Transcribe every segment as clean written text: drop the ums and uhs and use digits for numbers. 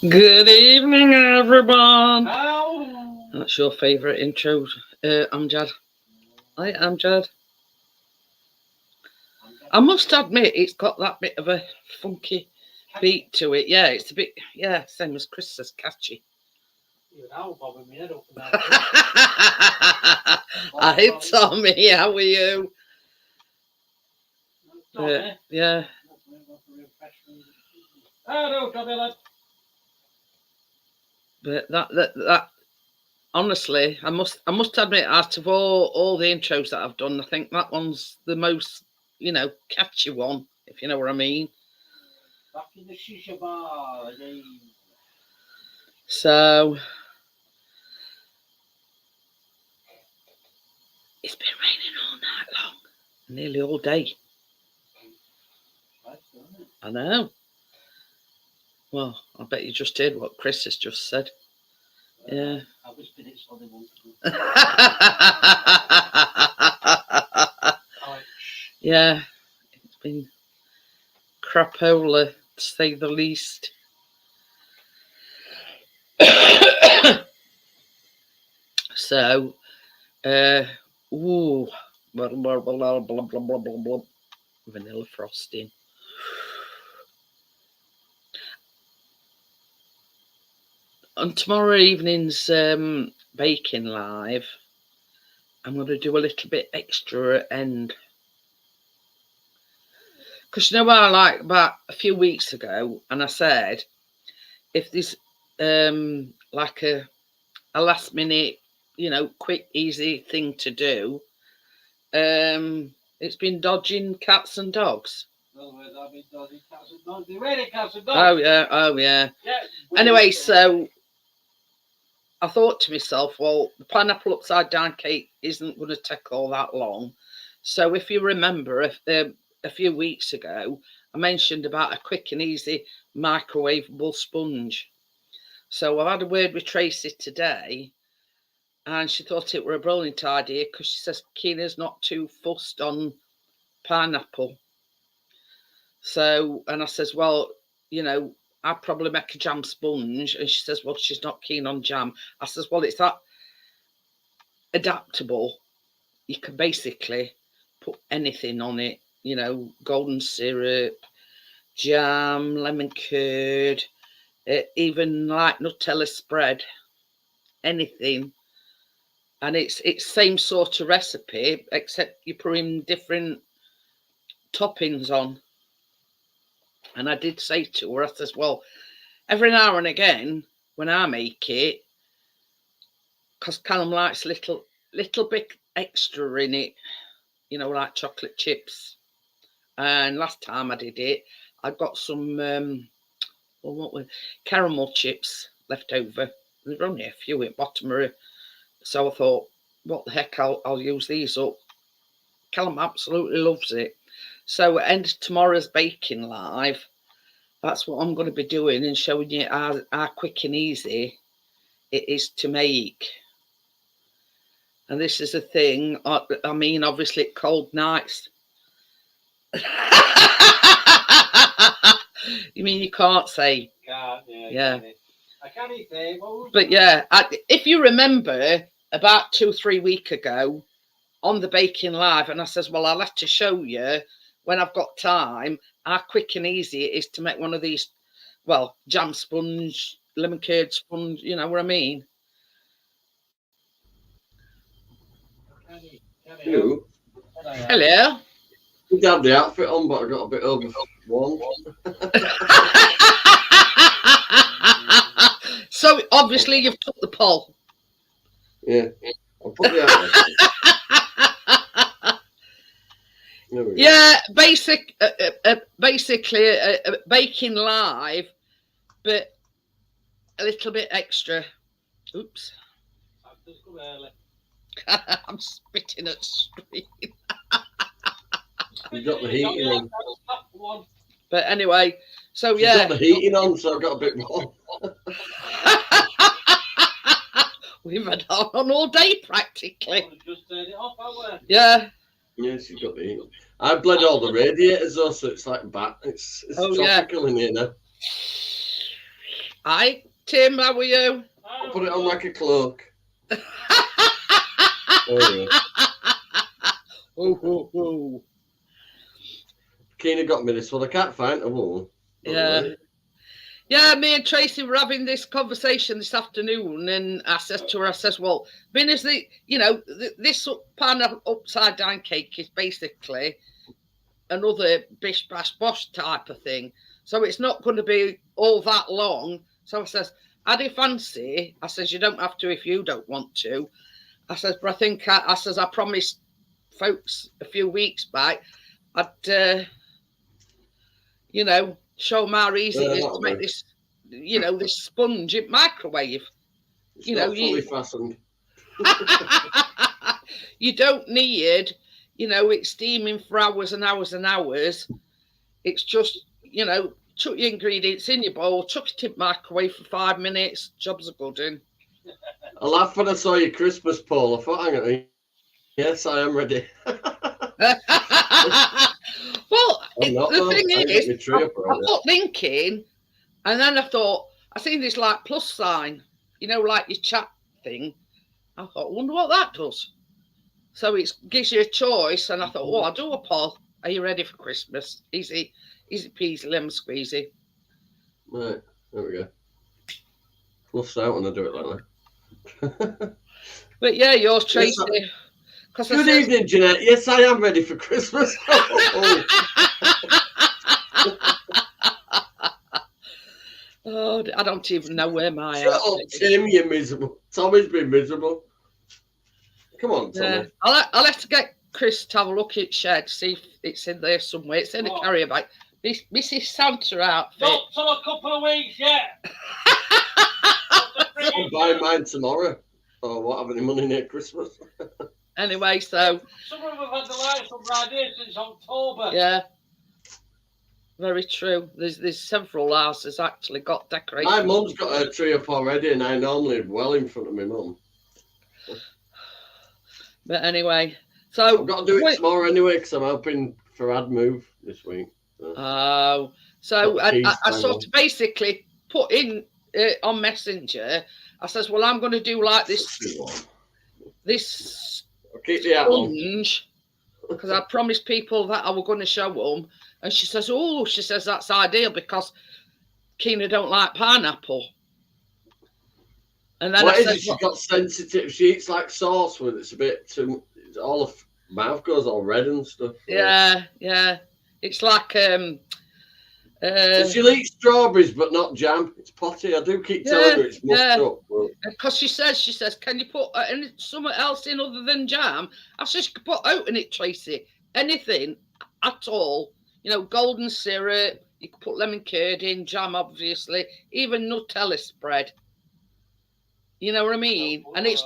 Good evening, everyone. How? That's your favourite intro, Amjad. Hi, Amjad. I must admit, it's got that bit of a funky beat to it. Yeah, it's a bit, same as Chris says, catchy. Now bobbing my head up and down. Hi, Tommy. How are you? Yeah. Hello, Tommy lad. But that honestly, I must admit, out of all the intros that I've done, I think that one's the most, catchy one, if you know what I mean. Back in the shisha bar again. So it's been raining all night long, nearly all day. I know. Well, I bet you just heard what Chris has just said. Yeah. I whispered it so they won't. Yeah, it's been crapola, to say the least. So, ooh, blah, blah, blah, blah, blah, blah, blah, blah, vanilla frosting. On tomorrow evening's baking live, I'm going to do a little bit extra at end. Because you know what, like about a few weeks ago, and I said, if there's like a last minute, quick, easy thing to do, it's been dodging cats and dogs. I've been dodging cats and dogs. Where are cats and dogs? Oh yeah. Anyway, so I thought to myself, well, the pineapple upside down cake isn't going to take all that long. So if you remember, a few weeks ago, I mentioned about a quick and easy microwavable sponge. So I've had a word with Tracy today, and she thought it were a brilliant idea because she says Keena's not too fussed on pineapple. So, and I says, well, I'd probably make a jam sponge. And she says, well, she's not keen on jam. I says, well, it's that adaptable. You can basically put anything on it, golden syrup, jam, lemon curd, even like Nutella spread, anything. And it's same sort of recipe, except you put in different toppings on. And I did say to her, I says, well, every now and again, when I make it, because Callum likes little bit extra in it, like chocolate chips. And last time I did it, I got some caramel chips left over. There were only a few at bottom of it. So I thought, what the heck, I'll use these up. Callum absolutely loves it. So at end of tomorrow's baking live, that's what I'm going to be doing and showing you how quick and easy it is to make. And this is a thing, I mean, obviously cold nights. You mean you can't say? Can't, yeah. I can't eat tables. But yeah, if you remember, about 2-3 weeks ago, on the baking live, and I says, well, I'll have to show you when I've got time how quick and easy it is to make one of these, well, jam sponge, lemon curd sponge, you know what I mean? Hello. Hello. You had the outfit on, but I got a bit overwarmed. So obviously you've took the poll. Yeah, I'll put the outfit. Yeah, basically baking live, but a little bit extra. Oops. I'm spitting at screen. You got the heating on. But anyway, so She's got the heating on, so I got a bit warm. We've had on all day practically. Just turn it off, haven't we? Yeah. Yeah, she's got the heating. I bled all the radiators though, so it's like bat. It's tropical in here now. Hi, Tim, how are you? I'll put it on like a cloak. There you go. Oh. Keena got me this one. I can't find the one. Yeah. Yeah, me and Tracy were having this conversation this afternoon, and I says to her, well, being as this pineapple upside down cake is basically another bish bash bosh type of thing, so it's not going to be all that long. So I says, I do fancy. I says, you don't have to if you don't want to. I says, but I think I says I promised folks a few weeks back I'd show them how easy it is to make this, this sponge in microwave. It's not fully fastened. You don't need, it steaming for hours and hours and hours. It's just, chuck your ingredients in your bowl, chuck it in the microwave for 5 minutes. Job's a good one. I laughed when I saw your Christmas poll. I thought, hang on, yes, I am ready. Well, the thing is, I got thinking, and then I thought, I seen this like plus sign, like your chat thing. I thought, I wonder what that does. So it gives you a choice, and I thought, I'll do a poll. Are you ready for Christmas? Easy peasy, lemon squeezy. Right, there we go. Fluffs out when I do it like that. But yeah, yours, Tracy. Good evening, Jeanette. Yes, I am ready for Christmas. Oh, I don't even know where my Shut up, Tim, you're miserable. Tommy's been miserable. Come on, Tommy. Yeah. I'll have to get Chris to have a look at shed, see if it's in there somewhere. It's in a carrier bag. Mrs. Santa outfit. Not till a couple of weeks yet. I'm buying mine tomorrow. Oh, what, have any money near Christmas? Anyway, so... Some of them have had the lights on right here since October. Yeah. Very true. There's several houses actually got decorations. My mum's got her tree up already, and I normally well in front of my mum. But anyway, so... I've got to do it tomorrow anyway, because I'm helping Farad move this week. Oh. So I sort of basically put in on Messenger, I says, well, I'm going to do like this I'll keep the sponge, because I promised people that I was going to show them. And she says, that's ideal because Keena don't like pineapple. And then what I said, she's got sensitive. She eats like sauce with it's a bit too. All her mouth goes all red and stuff. Yeah. It's like so she'll eat strawberries but not jam. It's potty. I do keep telling her it's mucked up. Because she says, can you put something else in other than jam? I said, you could put oat in it, Tracy. Anything at all. Golden syrup. You could put lemon curd in, jam, obviously. Even Nutella spread. You know what I mean? And it's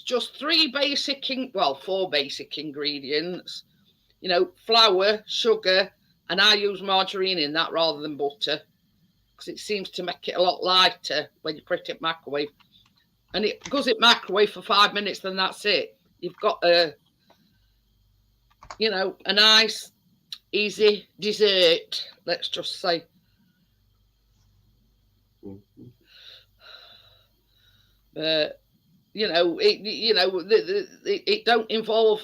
just 4 basic ingredients. Flour, sugar, and I use margarine in that rather than butter because it seems to make it a lot lighter when you put it in microwave. And it goes in microwave for 5 minutes, then that's it. You've got a nice, easy dessert, let's just say. But it don't involve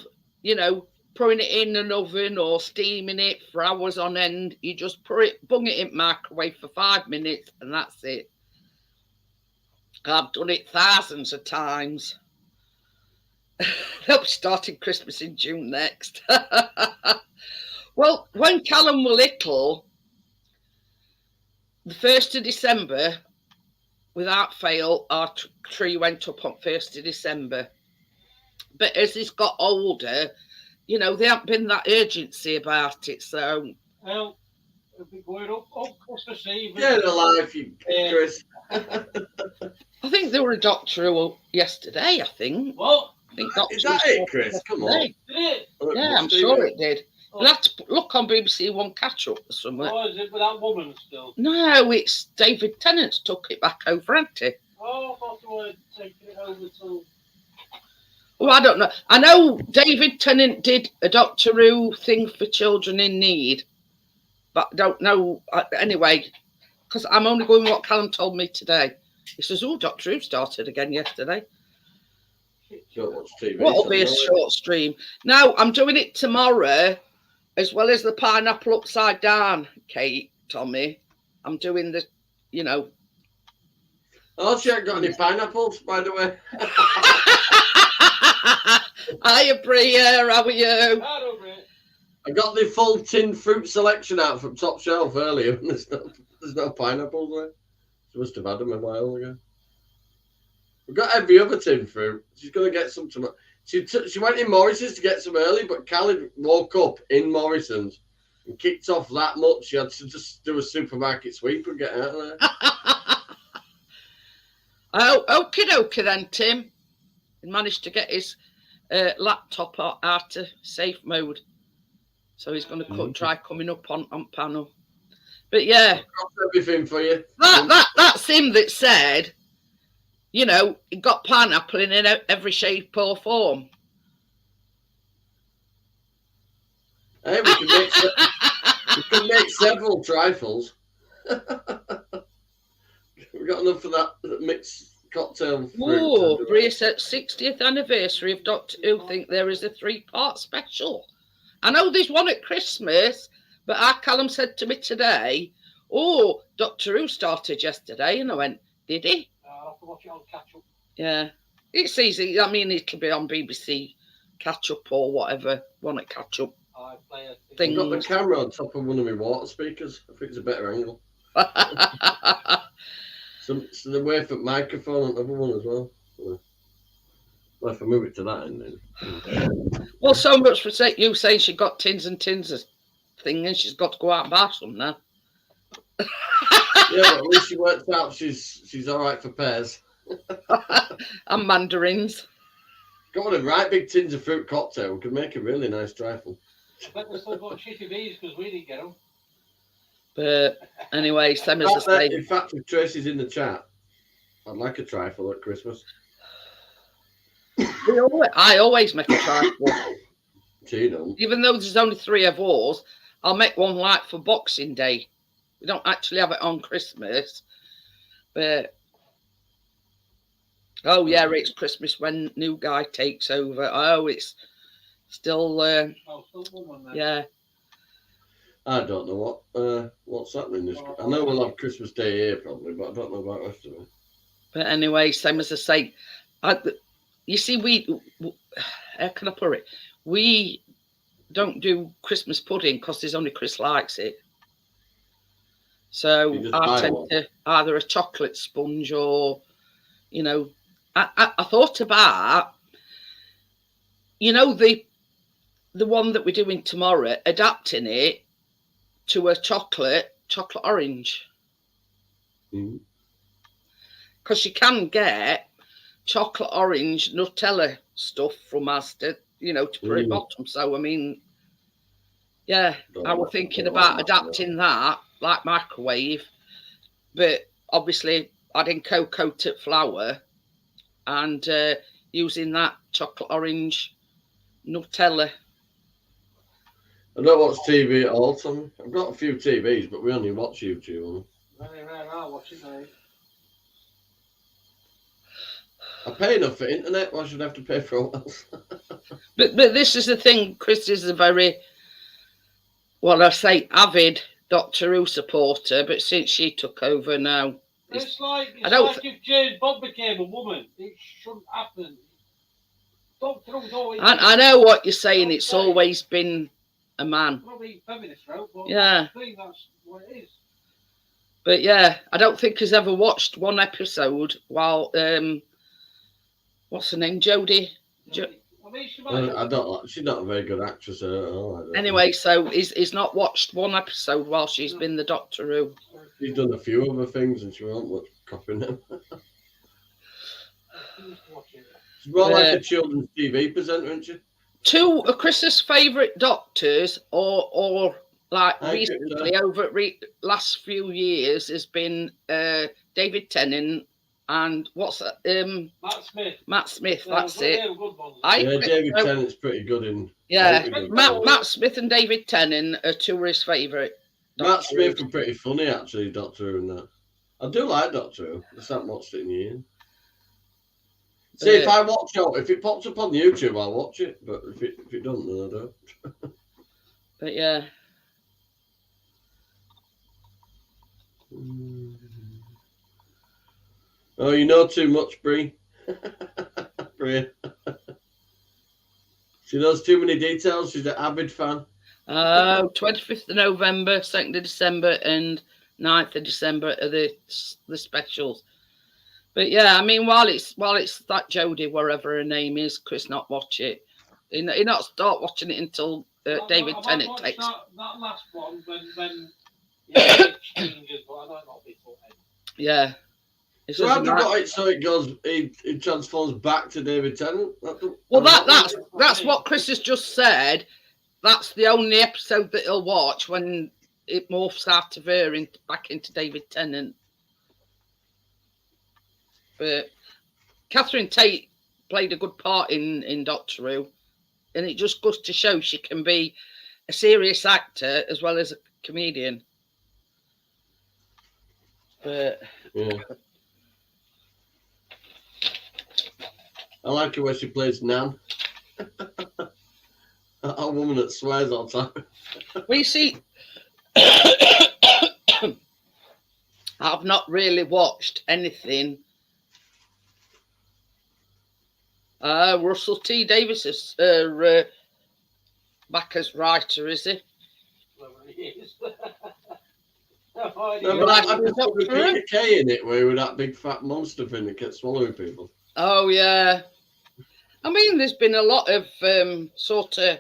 putting it in an oven or steaming it for hours on end. You just bung it in microwave for 5 minutes and that's it. I've done it thousands of times. They'll be starting Christmas in June next. Well, when Callum were little, the 1st of December, without fail, our tree went up on 1st of December. But as he's got older, there haven't been that urgency about it. So, well, it'll be going up Christmas Eve. Get a life, you Chris. I think there were a Doctor Who yesterday. I think. What? I think Is that it, Chris? Come on. Did it? Yeah, I'm sure it did. You'll have to look on BBC One catch up or something. Oh, is it with that woman still? No, it's David Tennant's took it back over, hasn't he? Oh, I thought you were taking it over to... Well, I don't know. I know David Tennant did a Doctor Who thing for children in need, but I don't know. Anyway, because I'm only going what Callum told me today. He says, "Oh, Doctor Who started again yesterday." Don't watch TV. What'll be a short stream? Now I'm doing it tomorrow, as well as the pineapple upside down, Kate, Tommy. I'm doing the, you know. Oh, she ain't got any pineapples, by the way. Hiya, Bria. How are you? I got the full tin fruit selection out from Top Shelf earlier, and there's no pineapples there. She must have had them a while ago. We've got every other tin fruit. She's going to get some tomorrow. She went in Morrison's to get some early, but Callie woke up in Morrison's and kicked off that much. She had to just do a supermarket sweep and get out of there. Oh, okie dokie then, Tim. He managed to get his laptop out of safe mode. So he's going to try coming up on panel. But yeah. I've got everything for you. That's him that said, you know, he got pineapple in every shape or form. Hey, we can make several trifles. We've got enough for that mixed cocktail fruit. Oh, Bria said 60th anniversary of Doctor Who. Think there is a 3-part special. I know there's one at Christmas, but our Callum said to me today, "Oh, Doctor Who started yesterday," and I went, "Did he?" I'll have to watch it on catch up. Yeah, it's easy. I mean, it'll be on BBC catch up or whatever. Want to catch up? I've got the camera on top of one of my water speakers. I think it's a better angle. So the way for microphone on the other one as well. Well, if I move it to that end then. Well, so much for you saying she got tins and tins of thing, and she's got to go out and buy some now. Yeah, but at least she worked out she's all right for pears. And mandarins. Got one of them right big tins of fruit cocktail. We could make a really nice trifle. I bet they still got shitty bees because we didn't get them. But anyway, same as I say. In fact, if Tracy's in the chat, I'd like a trifle at Christmas. I always make a trifle. Tino. Even though there's only 3 of ours, I'll make one like for Boxing Day. We don't actually have it on Christmas. But oh yeah, it's Christmas when new guy takes over. Oh, it's still Still one then. Yeah. I don't know what's happening this. I know we'll have Christmas Day here probably, but I don't know about the rest of it. But anyway, same as I say, you see, how can I put it? We don't do Christmas pudding because there's only Chris likes it. So I tend to either a chocolate sponge or, you know, I thought about, you know, the one that we're doing tomorrow, adapting it to a chocolate orange. Because you can get chocolate orange Nutella stuff from Asda, you know, to put it bottom. So, I mean, yeah, I was thinking about adapting that, like microwave, but obviously adding cocoa-coated flour and using that chocolate orange Nutella. I don't watch TV at all, Tom. I've got a few TVs, but we only watch YouTube. Very rare, I watch it now. I pay enough for internet. Why should I have to pay for all else? But this is the thing. Chris is a very, well, I say avid Doctor Who supporter, but since she took over now, it's like if James Bond became a woman. It shouldn't happen. Doctor Who's always. I know what you're saying. It's always been a man. Probably feminist, right? But yeah. I think that's what it is. But yeah, I don't think he's ever watched one episode while what's her name, Jodie. I don't. She's not a very good actress at all. Anyway, so he's not watched one episode while she's been the Doctor Who. She's done a few other things, and she won't much copying them. She's more like a children's TV presenter, isn't she? 2 of Chris's favourite Doctors, or like recently over last few years, has been David Tennant. And what's that? Matt Smith. That's it. David Tennant's pretty good in. Yeah, Matt Smith and David Tennant are 2 of his favourite Matt Smith was pretty funny, actually, Doctor Who and that. I do like Doctor Who. I just haven't watched it in years. See, if I watch it, if it pops up on YouTube, I'll watch it. But if it doesn't, then I don't. But yeah. Oh, you know too much, Brie. Brie. She knows too many details. She's an avid fan. 25th of November, 2nd of December, and 9th of December are the specials. But yeah, I mean, while it's that Jodie, wherever her name is, Chris not watch it. He not start watching it until David Tennant takes. That last one when yeah, changes, but I don't know before. Yeah. So have you got it so it goes? It transforms back to David Tennant. Well, that's what Chris has just said. That's the only episode that he'll watch when it morphs out of her back into David Tennant. But Catherine Tate played a good part in Doctor Who, and it just goes to show she can be a serious actor as well as a comedian. But yeah. I like it when she plays Nan. A woman that swears all the time. We see, I've not really watched anything. Russell T Davies is back as writer, is he? No, but I just put Peter Kay in it where with that big fat monster thing that kept swallowing people. Oh yeah. I mean, there's been a lot of sort of,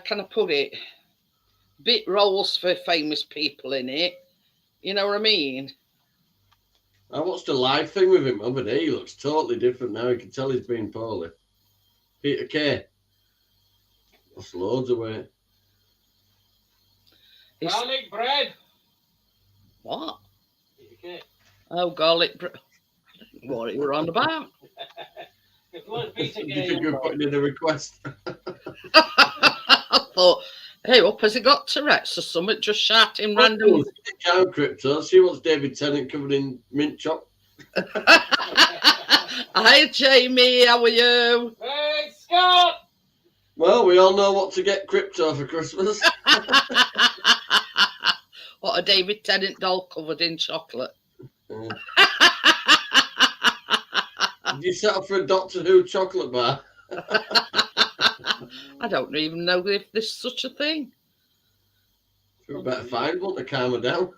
can I put it, bit roles for famous people in it. You know what I mean? I watched a live thing with him over there. He looks totally different now. You can tell he's been poorly. Peter Kay. Lost loads of weight. Garlic bread. What? Peter Kay. Oh, garlic bread. What you were on about? Do you think you were putting in a request? I thought, hey, up has he got Tourette's or something? Just shouting random. Cow Crypto. She wants David Tennant covered in mint chop. Hi, Jamie. How are you? Hey, Scott. Well, we all know what to get Crypto for Christmas. What, a David Tennant doll covered in chocolate? Did you settle for a Doctor Who chocolate bar? I don't even know if there's such a thing. We better find one to calm her down.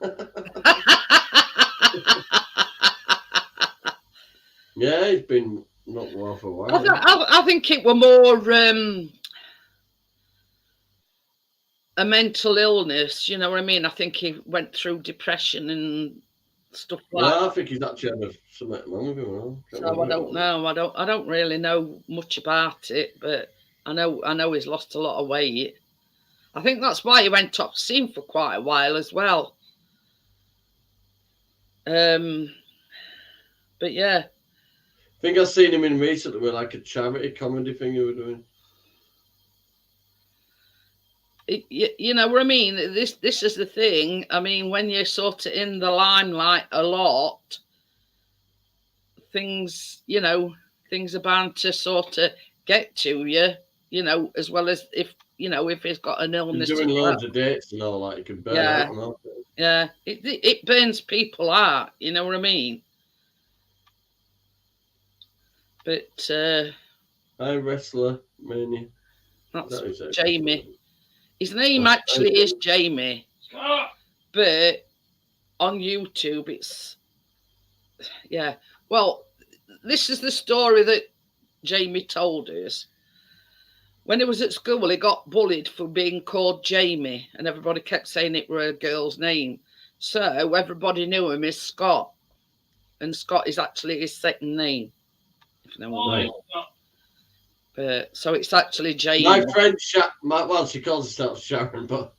Yeah, he's been not well for a while. I think it were more a mental illness, you know what I mean? I think he went through depression and stuff like that. I think he's actually had something wrong with him. So I don't know. I don't really know much about it, but I know he's lost a lot of weight. I think that's why he went off scene for quite a while as well. But yeah. I think I've seen him in recently with like a charity comedy thing he was doing. You know what I mean? This is the thing. I mean, when you're sort of in the limelight a lot, things are bound to sort of get to you, as well as if he's got an illness. He's doing loads of dates and all that. You can burn out and all. Yeah, it burns people out. You know what I mean? But Hi, Wrestler Mania. That's Jamie. His name actually is Jamie, but on YouTube it's Well, this is the story that Jamie told us. When he was at school, he got bullied for being called Jamie, and everybody kept saying it were a girl's name. So everybody knew him as Scott, and Scott is actually his second name. If no one knows. But so it's actually Jamie. My friend, well, she calls herself Sharon, but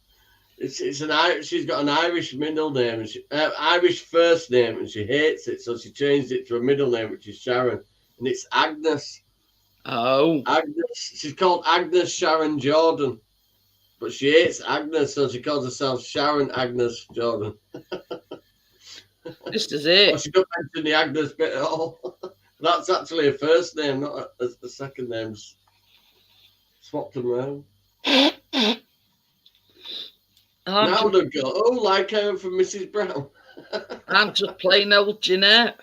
she's got an Irish middle name, and Irish first name, and she hates it, so she changed it to a middle name, which is Sharon, and it's Agnes. Oh, Agnes. She's called Agnes Sharon Jordan. but she hates Agnes, so she calls herself Sharon Agnes Jordan. This is it. Well, she don't mention the Agnes bit at all. That's actually her first name, not the second name's swapped them around. Now they go, oh, like her from Mrs. Brown. I'm just plain old Jeanette.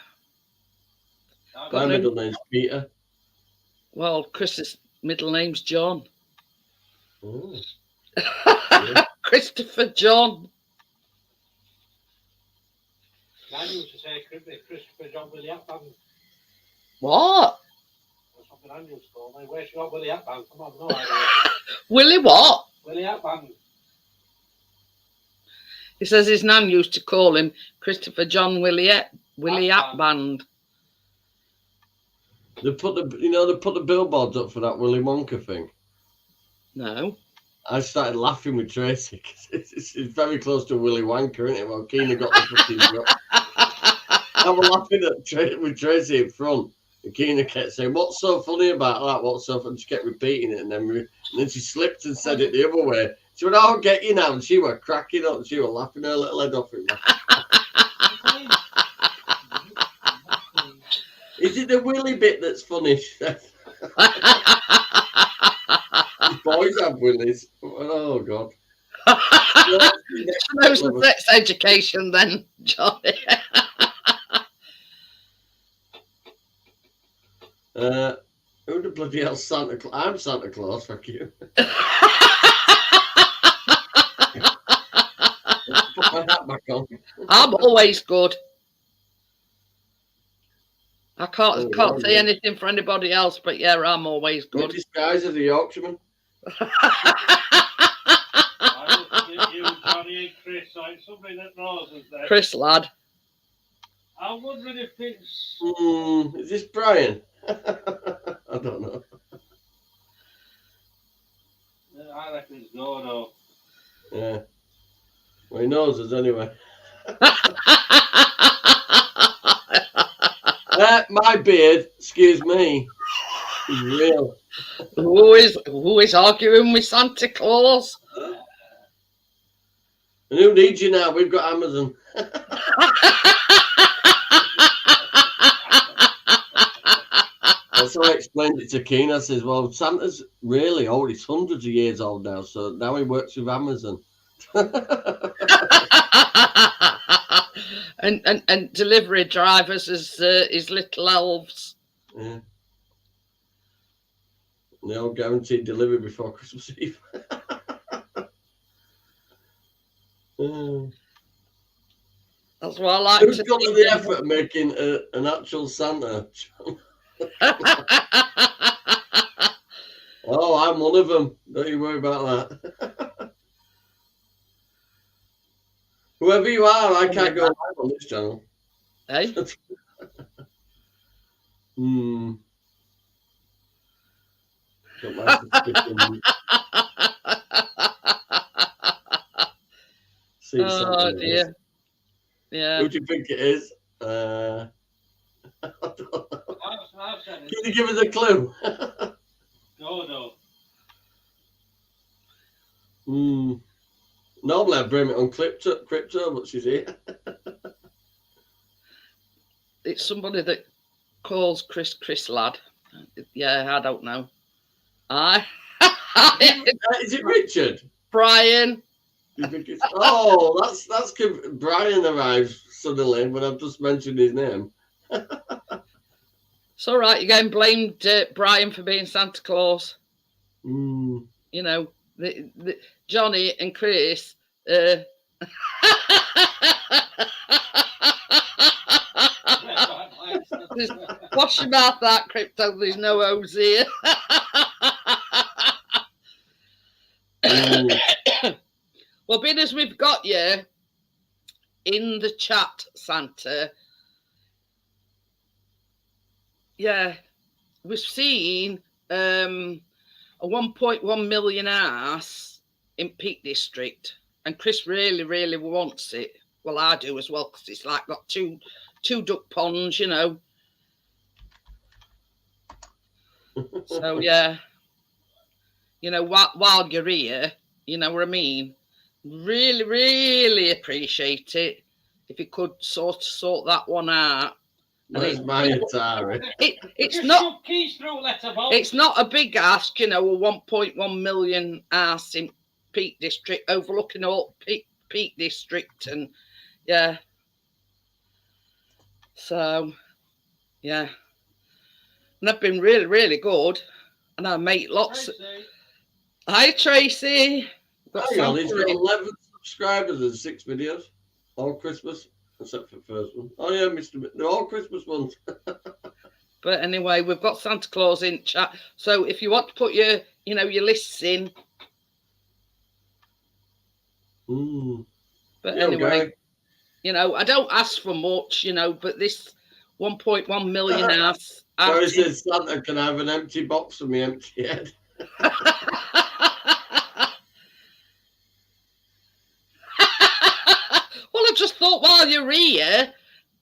My middle name's Peter. Well, Chris's middle name's John. Oh. Christopher John. I used to say Christopher John Willie Hatband. What? That's something I used to call me. Where's she got Willie Hatband? Come on, no idea. Willie what? Willie Hatband. He says his nan used to call him Christopher John Willie Hatband. They put the billboards up for that Willy Wonka thing. No. I started laughing with Tracy because it's very close to Willy Wonka, isn't it? Well, Keena got the fucking job. I was laughing with Tracy in front, and Keena kept saying, "What's so funny about that? What's so funny?" She kept repeating it, and then she slipped and said it the other way. She went, "I'll get you now," and she was cracking up, and she was laughing her little head off it. Is it the Willy bit that's funny? Boys have willies. Oh God. Knows the sex education then, Johnny. Who the bloody hell Santa Claus? I'm Santa Claus, fuck you. Put my hat back on. I'm always good. I can't say anything for anybody else, but yeah, I'm always good. Disguise as a Yorkshireman. I just give you, Johnny and Chris, like somebody that knows us there. Chris, lad. I'm wondering if it's... Is this Brian? I don't know. I reckon it's Gordo. Yeah. Well, he knows us anyway. My beard, excuse me, is real. Who is arguing with Santa Claus? And who needs you now? We've got Amazon. That's how I explained it to Keen. I says, well, Santa's really old. He's hundreds of years old now. So now he works with Amazon. and delivery drivers as little elves. Yeah. And they all guaranteed delivery before Christmas Eve. That's what I like Who's to got see. the effort of making an actual Santa? Oh, I'm one of them. Don't you worry about that. Whoever you are, I can't go live on this channel. Hey? Got my suspicion. Oh dear. Yeah. Who do you think it is? I don't know. Can you give us a clue? Gordo. Normally I'd blame it on crypto, but she's here. It's somebody that calls Chris lad. Yeah, I don't know. Is it Richard? Brian. You think it's... Oh, that's Brian arrives suddenly when I've just mentioned his name. It's all right. You're getting blamed, Brian, for being Santa Claus. You know, the Johnny and Chris. Wash your mouth out, Crypto. There's no O's here. Well, being as we've got you in the chat, Santa, yeah, we've seen a 1.1 million house in Peak District, and Chris really, really wants it. Well, I do as well, because it's like got two duck ponds, you know. So yeah, you know, while you're here, You know what I mean? Really, really appreciate it if you could sort that one out. Where's my Atari? It's Just not. shove keys through letterbox. It's not a big ask, you know, a 1.1 million house in Peak District, overlooking all Peak District, and yeah. So, yeah, and they've been really, really good, and I make lots. Tracy. Hi, Tracy. Hang on, he's got 11 subscribers and 6 videos. All Christmas, except for the first one. Oh yeah, they're all Christmas ones. But anyway, we've got Santa Claus in chat. So if you want to put your, you know, your lists in. But yeah, anyway, okay. you know, I don't ask for much, you know, but this 1.1 million house. Gary says Santa can have an empty box for me empty head. Well, I just thought while you're here,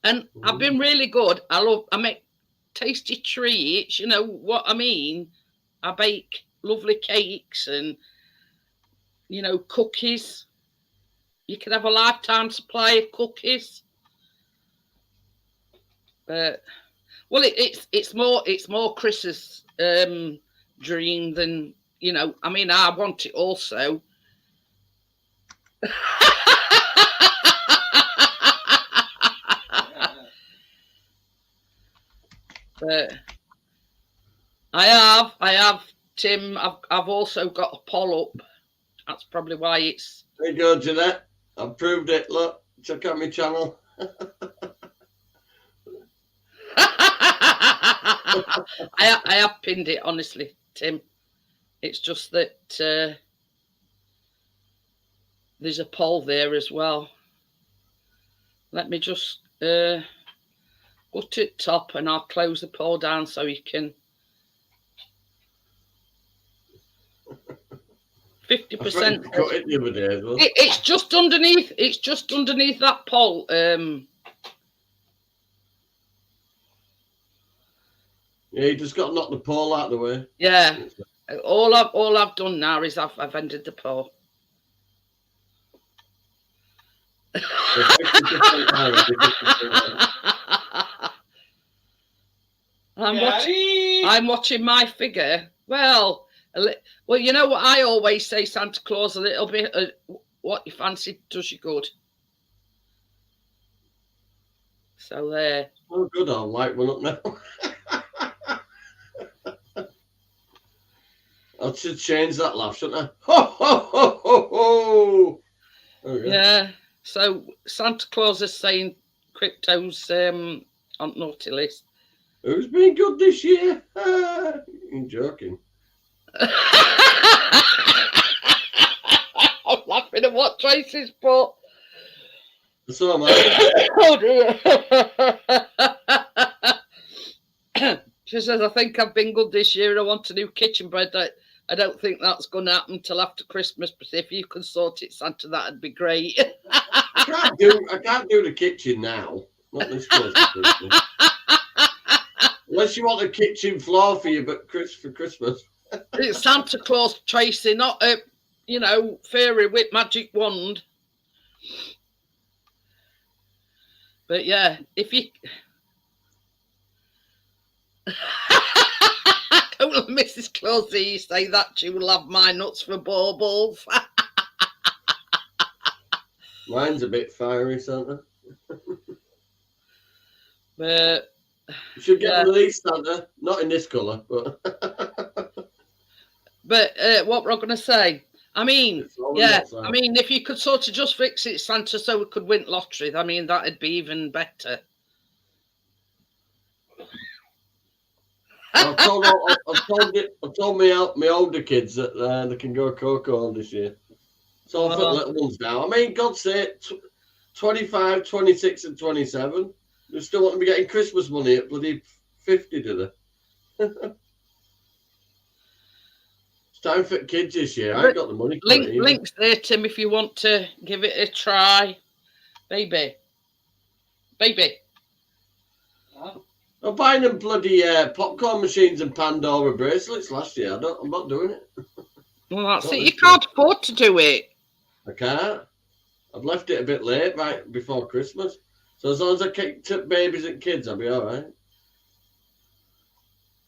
and I've been really good. I make tasty treats, you know what I mean? I bake lovely cakes and, you know, cookies. You can have a lifetime supply of cookies. But well, it's more Chris's dream than, you know. I mean, I want it also. But I have Tim. I've also got a poll up. That's probably why it's. There you go, Jeanette. I've proved it. Look, check out my channel. I have pinned it, honestly, Tim. It's just that there's a poll there as well. Let me just go to the top, and I'll close the poll down so you can. 50%. Got it the other day as well. It's just underneath. It's just underneath that poll. Yeah, you just got to knock the poll out of the way. Yeah. All I've done now is I've ended the poll. I'm watching my figure. Well, you know what I always say, Santa Claus, a little bit what you fancy does you good. So there. Oh, good. I'll light one up now. I should change that laugh, shouldn't I? Ho, ho, ho, ho, ho. Okay. Yeah. So Santa Claus is saying crypto's on naughty list. Who's been good this year? You're joking. I'm laughing at what Tracy's put. So am I. Oh dear. She says, I think I've been good this year. I want a new kitchen, but I don't think that's going to happen till after Christmas. But if you can sort it, Santa, that'd be great. I can't do the kitchen now. Not this close to Christmas. Unless you want a kitchen floor for you, but for Christmas. It's Santa Claus, Tracy, not a, you know, fairy with magic wand. But yeah, if you don't let Mrs. Clausy say that she will have my nuts for baubles. Mine's a bit fiery, Santa. But you should get one of these, Santa. Not in this colour, but. But what we're going to say, I mean, yeah, I mean, if you could sort of just fix it, Santa, so we could win lottery, I mean, that'd be even better. I've told my older kids that they can go Coco this year. So for the little ones now. I mean, God's sake, 25, 26 and 27. They still want to be getting Christmas money at bloody 50, do they? It's time for kids this year. I ain't got the money for it either. Links there, Tim, if you want to give it a try. Baby. I'm buying them bloody popcorn machines and Pandora bracelets last year. I'm not doing it. Well, that's Not it. this You can't afford to do it. I can't. I've left it a bit late, right before Christmas. So as long as I keep babies and kids, I'll be all right.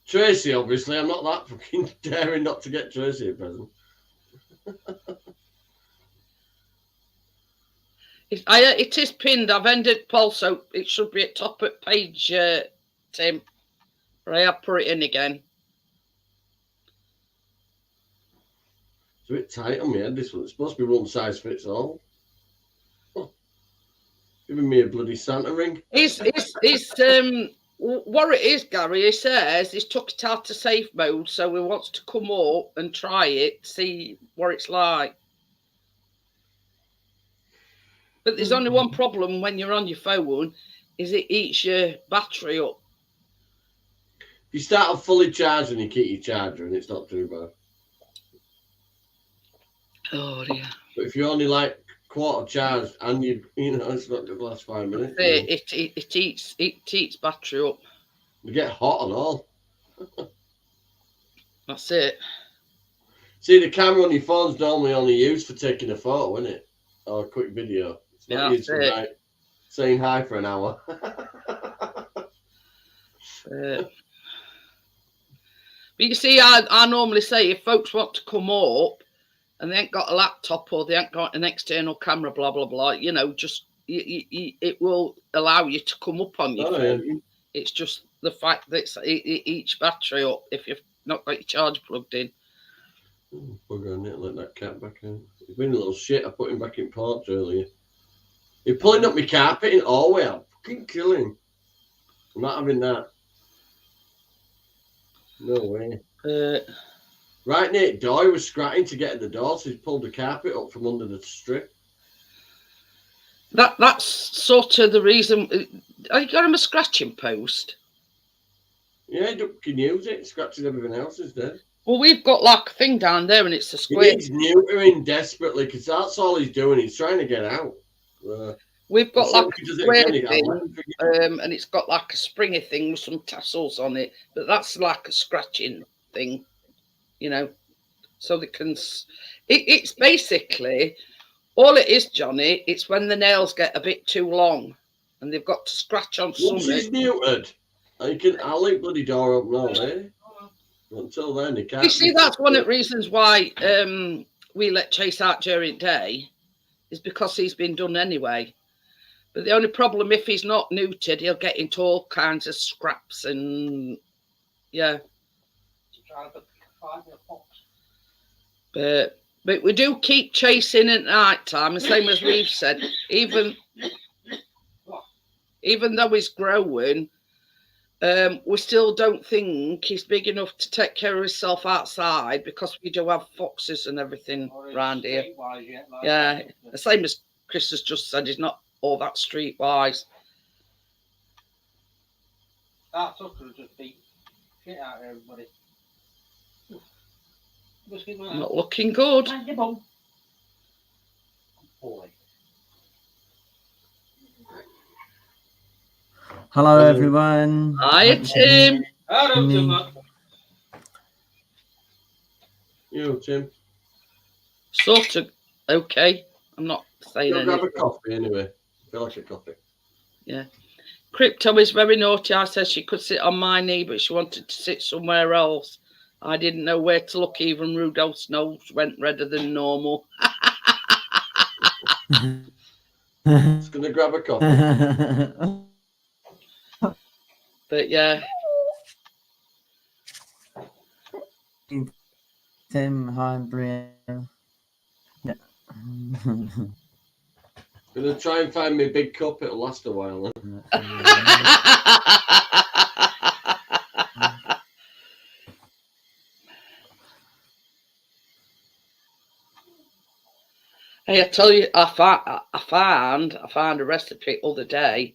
Tracy, obviously, I'm not that fucking daring not to get Tracy a present. It is pinned. I've ended Paul, so it should be at top of page, Tim. Right, I'll put it in again. It's a bit tight on my head, this one. It's supposed to be one size fits all. Oh, giving me a bloody Santa ring. What it is, Gary, he says he's took it out to safe mode, so he wants to come up and try it, see what it's like. But there's only one problem when you're on your phone, is it eats your battery up. You start off fully charged and you keep your charger, and it's not too bad. Oh dear! But if you're only like quarter charged and you know it's not going to last 5 minutes. It eats battery up. You get hot and all. That's it. See, the camera on your phone's normally only used for taking a photo, isn't it? Or a quick video. It's not used for like saying hi for an hour. But you see, I normally say if folks want to come up and they ain't got a laptop or they ain't got an external camera, blah, blah, blah, you know, just it will allow you to come up on your phone. Yeah. It's just the fact that it eats battery up if you've not got your charge plugged in. Bugger, I need to let that cat back in. He's been a little shit. I put him back in porch earlier. You're pulling up my carpet in hallway. I'll fucking kill him. I'm not having that. No way. Right near the door, he was scratching to get at the door, so he's pulled the carpet up from under the strip. That's sort of the reason. You got him a scratching post? Yeah, you can use it. Scratching everything else is dead. Well, we've got like a thing down there, and it's a square. He needs neutering desperately because that's all he's doing. He's trying to get out. We've got like a square thing, and it's got like a springy thing with some tassels on it. But that's like a scratching thing, you know. So they can. It's basically all it is, Johnny. It's when the nails get a bit too long, and they've got to scratch on something. Once he's neutered, I'll leave bloody door open all day. Until then, he can't. You see, that's one of the reasons why we let Chase out during the day, is because he's been done anyway. But the only problem, if he's not neutered, he'll get into all kinds of scraps and yeah. But we do keep chasing at night time, the same as we've said. Even though he's growing, we still don't think he's big enough to take care of himself outside because we do have foxes and everything around here. Yeah, the same as Chris has just said, he's not all that streetwise. That sucker just beat shit out of everybody. Not looking good. Boy. Hello, everyone. Hi, Tim. Hello, Tim. You, Tim. Sort of okay. I'm not saying anything. Grab a coffee anyway. I feel like a coffee. Yeah. Crypto is very naughty. I said she could sit on my knee, but she wanted to sit somewhere else. I didn't know where to look. Even Rudolph's nose went redder than normal. Just going to grab a coffee. But yeah. Tim, hi, Brian. Yeah. Gonna try and find me a big cup. It'll last a while. Hey, I tell you, I found a recipe the other day.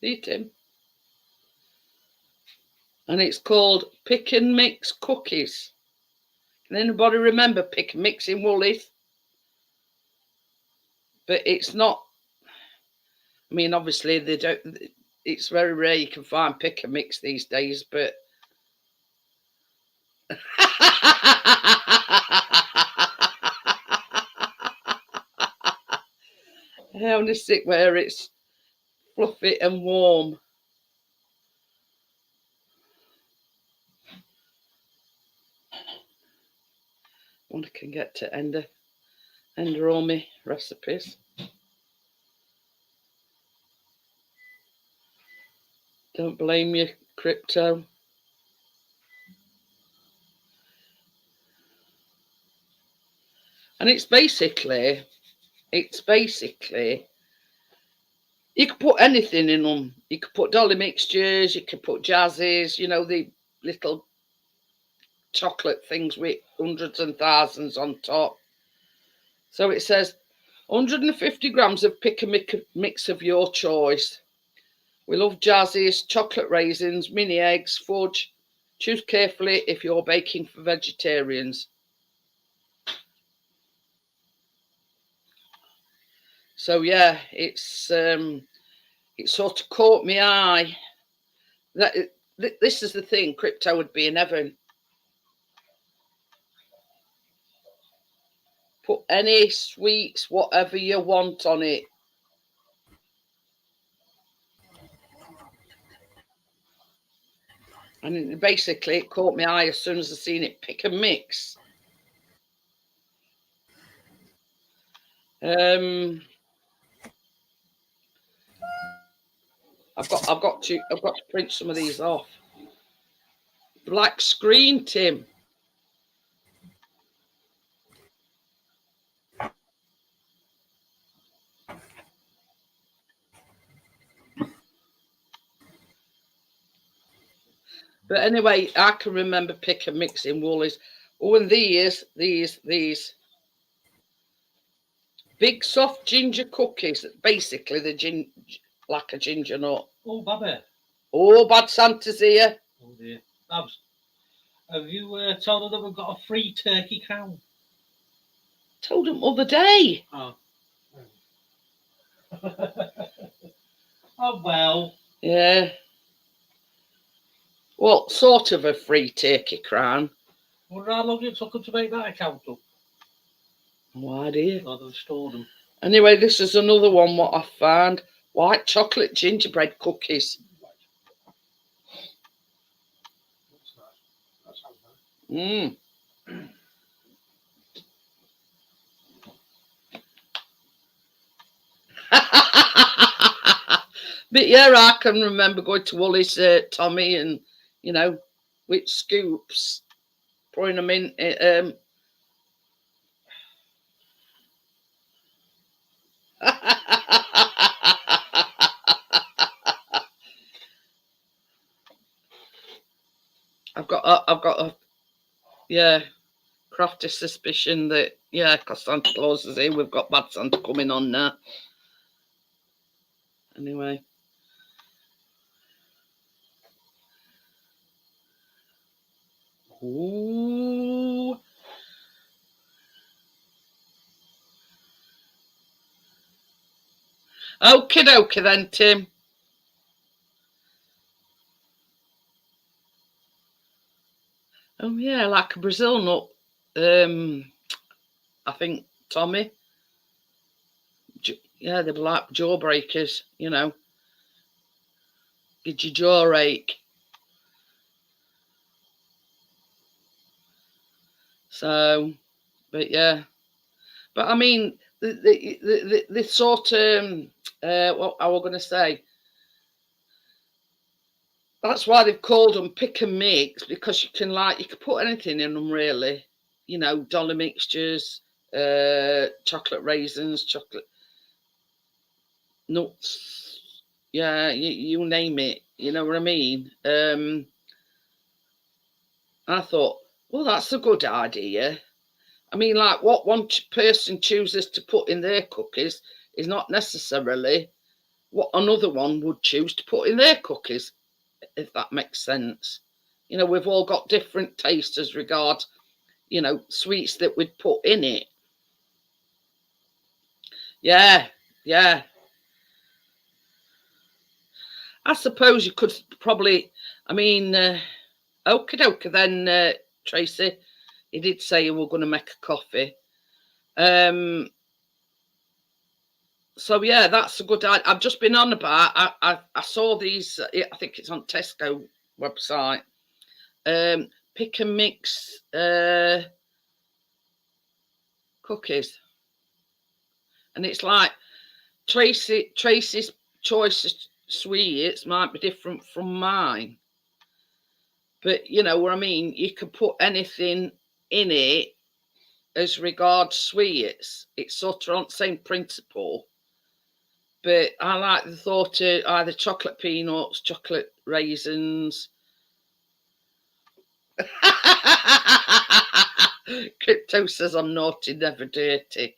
See, Tim? And it's called Pick and Mix Cookies. Can anybody remember Pick and Mix in Woolies? But it's not. I mean, obviously they don't. It's very rare you can find Pick and Mix these days. But I only sit where it's fluffy and warm. One I can get to end all my recipes. Don't blame you, crypto. And it's basically, you could put anything in them. You could put dolly mixtures, you could put jazzies, you know, the little chocolate things with hundreds and thousands on top. So it says 150 grams of pick a mix of your choice. We love jazzies, chocolate raisins, mini eggs, fudge. Choose carefully if you're baking for vegetarians. So yeah, it sort of caught my eye. This is the thing, crypto would be in heaven. Put any sweets, whatever you want on it. And basically, it caught my eye as soon as I seen it. Pick and mix. I've got to print some of these off. Black screen, Tim. But anyway, I can remember pick and mix in Woolies. Oh, and these big soft ginger cookies. Basically, like a ginger nut. Oh, Babby. Oh, bad Santa's here. Oh dear. Babs, have you told her that we've got a free turkey crown? Told them other day. Oh. Oh well. Yeah. Well, sort of a free turkey crown. Wonder how long it took them to make that account up. No idea. Oh, they've stored them. Anyway, this is another one what I found. White chocolate gingerbread cookies. That sounds nice. But yeah, I can remember going to Woolies, Tommy, and you know, with scoops, pouring them in. I've got a crafty suspicion that because Santa Claus is here, we've got Bad Santa coming on now. Anyway. Ooh. Okie dokie then, Tim. Oh yeah, like a Brazil nut. I think Tommy. Yeah, they're like jaw breakers, you know. Did your jaw ache? So, but yeah, but I mean, the sort what I was going to say. That's why they've called them pick and mix, because you can put anything in them really. You know, dolly mixtures, chocolate raisins, chocolate nuts. Yeah, you name it. You know what I mean? I thought, well, that's a good idea. I mean, like what one person chooses to put in their cookies is not necessarily what another one would choose to put in their cookies, if that makes sense. You know, we've all got different tastes as regards, you know, sweets that we'd put in it. Yeah. I suppose you could probably, I mean, okie dokie then, Tracy. he did say he was going to make a coffee. So yeah, that's a good idea. I've just been on about. I saw these. I think it's on Tesco website. Pick and mix cookies, and it's like Tracy's choice of sweets might be different from mine, but you know what I mean. You can put anything in it as regards sweets. It's sort of on the same principle. But I like the thought of either chocolate peanuts, chocolate raisins. Crypto says I'm naughty, never dirty.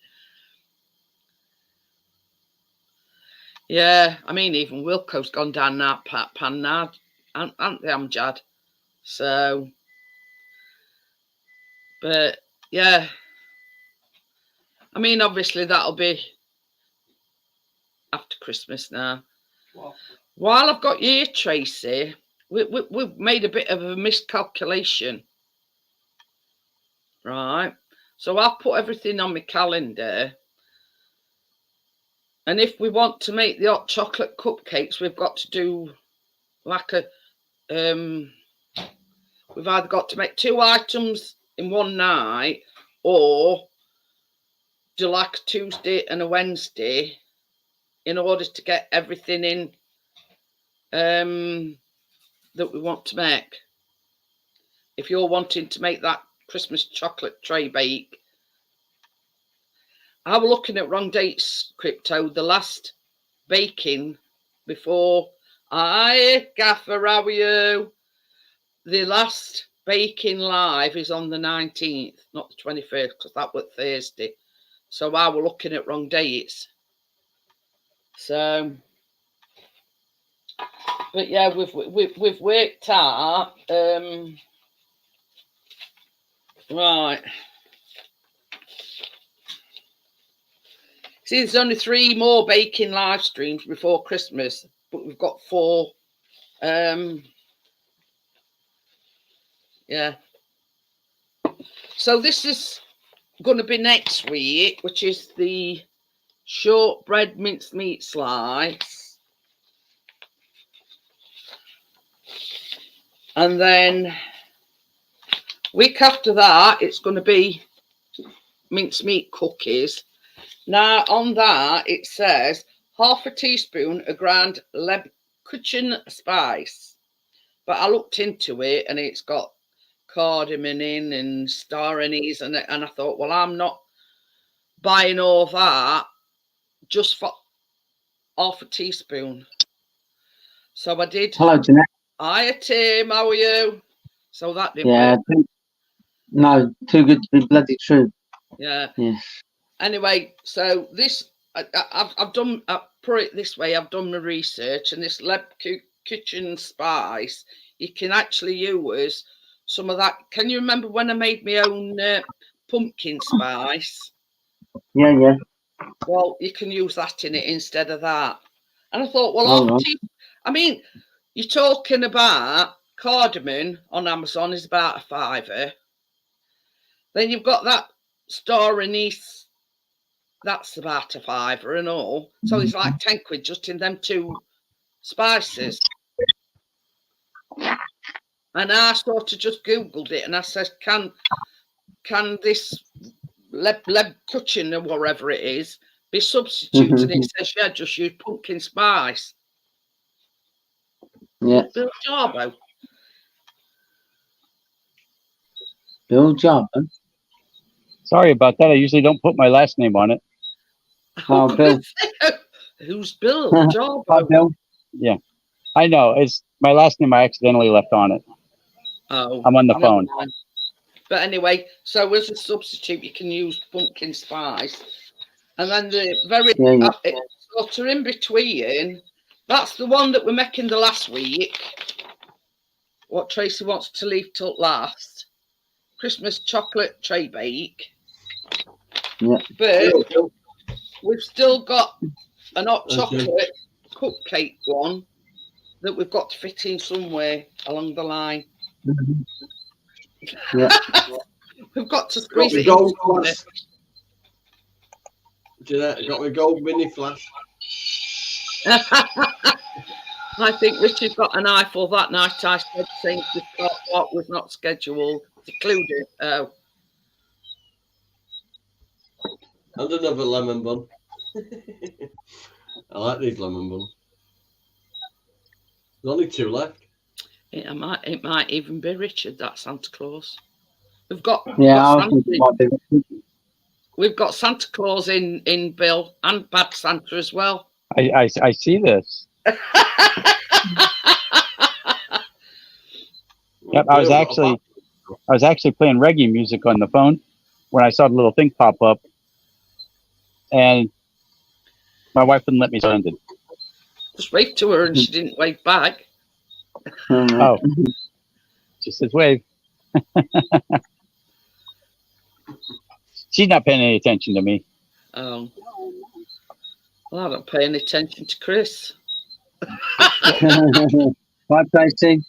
Yeah, I mean, even Wilco's gone down that pan now, aren't they, Amjad? So, but yeah, I mean, obviously that'll be after Christmas now. Well, While I've got you here, Tracy, we've made a bit of a miscalculation, right? So I'll put everything on my calendar. And if we want to make the hot chocolate cupcakes, we've got to do like a, we've either got to make 2 items in one night or do like a Tuesday and a Wednesday in order to get everything in that we want to make. If you're wanting to make that Christmas chocolate tray bake, I was looking at wrong dates, Crypto. The last baking before Gaffer, how are you? The last baking live is on the 19th, not the 21st, because that was Thursday. So I was looking at wrong dates. So, but yeah, we've worked out. Right. See, there's only 3 more baking live streams before Christmas, but we've got 4. Yeah. So this is going to be next week, which is the shortbread mincemeat slice. And then week after that, it's going to be mincemeat cookies. Now, on that, it says half a teaspoon of ground kitchen spice. But I looked into it and it's got cardamom in and star anise. And I thought, well, I'm not buying all that just for half a teaspoon. So I did. Hello, Jeanette. Hiya, Tim. How are you? So that didn't work. No, too good to be bloody true. Yeah. Yes. Anyway, so this I've done. I put it this way. I've done my research, and this kitchen spice, you can actually use some of that. Can you remember when I made my own pumpkin spice? Yeah. Well, you can use that in it instead of that. And I thought, well, I mean, you're talking about cardamom on Amazon is about a £5. Then you've got that star anise. That's about a £5 and all. So it's like 10 quid just in them 2 spices. And I sort of just Googled it and I said, can this leb cutting or whatever it is be substituted? And it says, yeah, just use pumpkin spice. Yeah. Bill Jarbo. Bill Jarbo. Sorry about that. I usually don't put my last name on it. Oh, Bill. Who's Bill? Jarbo. Hi, Bill. Yeah, I know. It's my last name I accidentally left on it. Oh, I'm on the phone. Mind. But anyway, so as a substitute, you can use pumpkin spice. And then the very sort of in between, that's the one that we're making the last week. What Tracy wants to leave till last. Christmas chocolate tray bake. Yeah. But we've still got an hot chocolate cupcake one that we've got to fit in somewhere along the line. Yeah. We've got to Got squeeze my it gold in. flash. Jeanette, I got my gold mini flash. I think Richard got an eyeful that night. I said things this car park was not scheduled, secluded. Oh, And another lemon bun. I like these lemon buns. There's only 2 left. it might even be Richard, that Santa Claus. We've got we've got Santa Claus in Bill and Bad Santa as well. I see this. Yep, I was actually playing reggae music on the phone when I saw the little thing pop up, and my wife wouldn't let me send it. Just waved to her and she didn't wave back. Oh, she says wave. She's not paying any attention to me. Oh, well, I don't pay any attention to Chris. Bye, Tracy.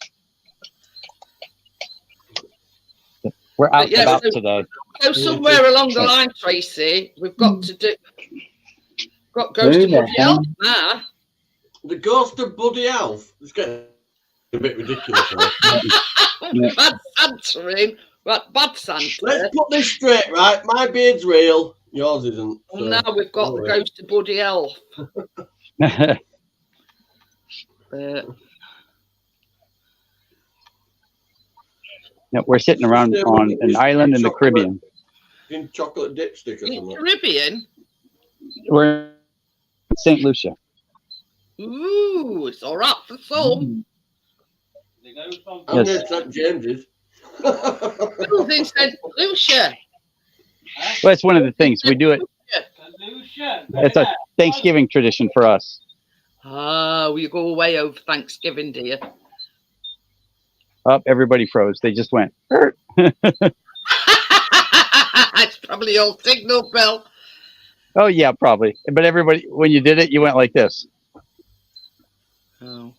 We're out and yeah, about so- today. So somewhere along the line, Tracy, we've got to do. Got Ghost Who of the Buddy hell? Elf now. The Ghost of Buddy Elf. It's getting a bit ridiculous. Yeah. Bad Santa in. Right, Bad Santa. Let's put this straight, right? My beard's real. Yours isn't. And now we've got the Alright. Ghost of Buddy Elf. No, we're sitting around on an island in the Caribbean. In chocolate dipstick or In something. Caribbean. We're in St. Lucia. Ooh, it's all right for some. They go from I'm Yes. near St. James's. Who's in St. Lucia? Well, it's one of the things we do. It. St. Lucia. It's a Thanksgiving tradition for us. Ah, we go away over Thanksgiving, do you? Up, everybody froze. They just went. It's probably your signal, Bill. Oh yeah, probably. But everybody, when you did it, you went like this. Oh,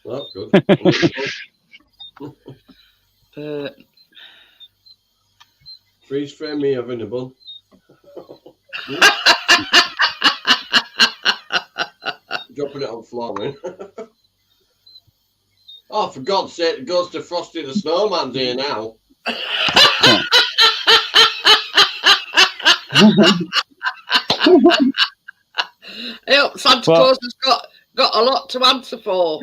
Well, that's good. but Freeze frame me having a bun. Dropping it on the floor, man. Oh, for God's sake, it goes to Frosty the Snowman's here now. Santa Well- Claus has got a lot to answer for.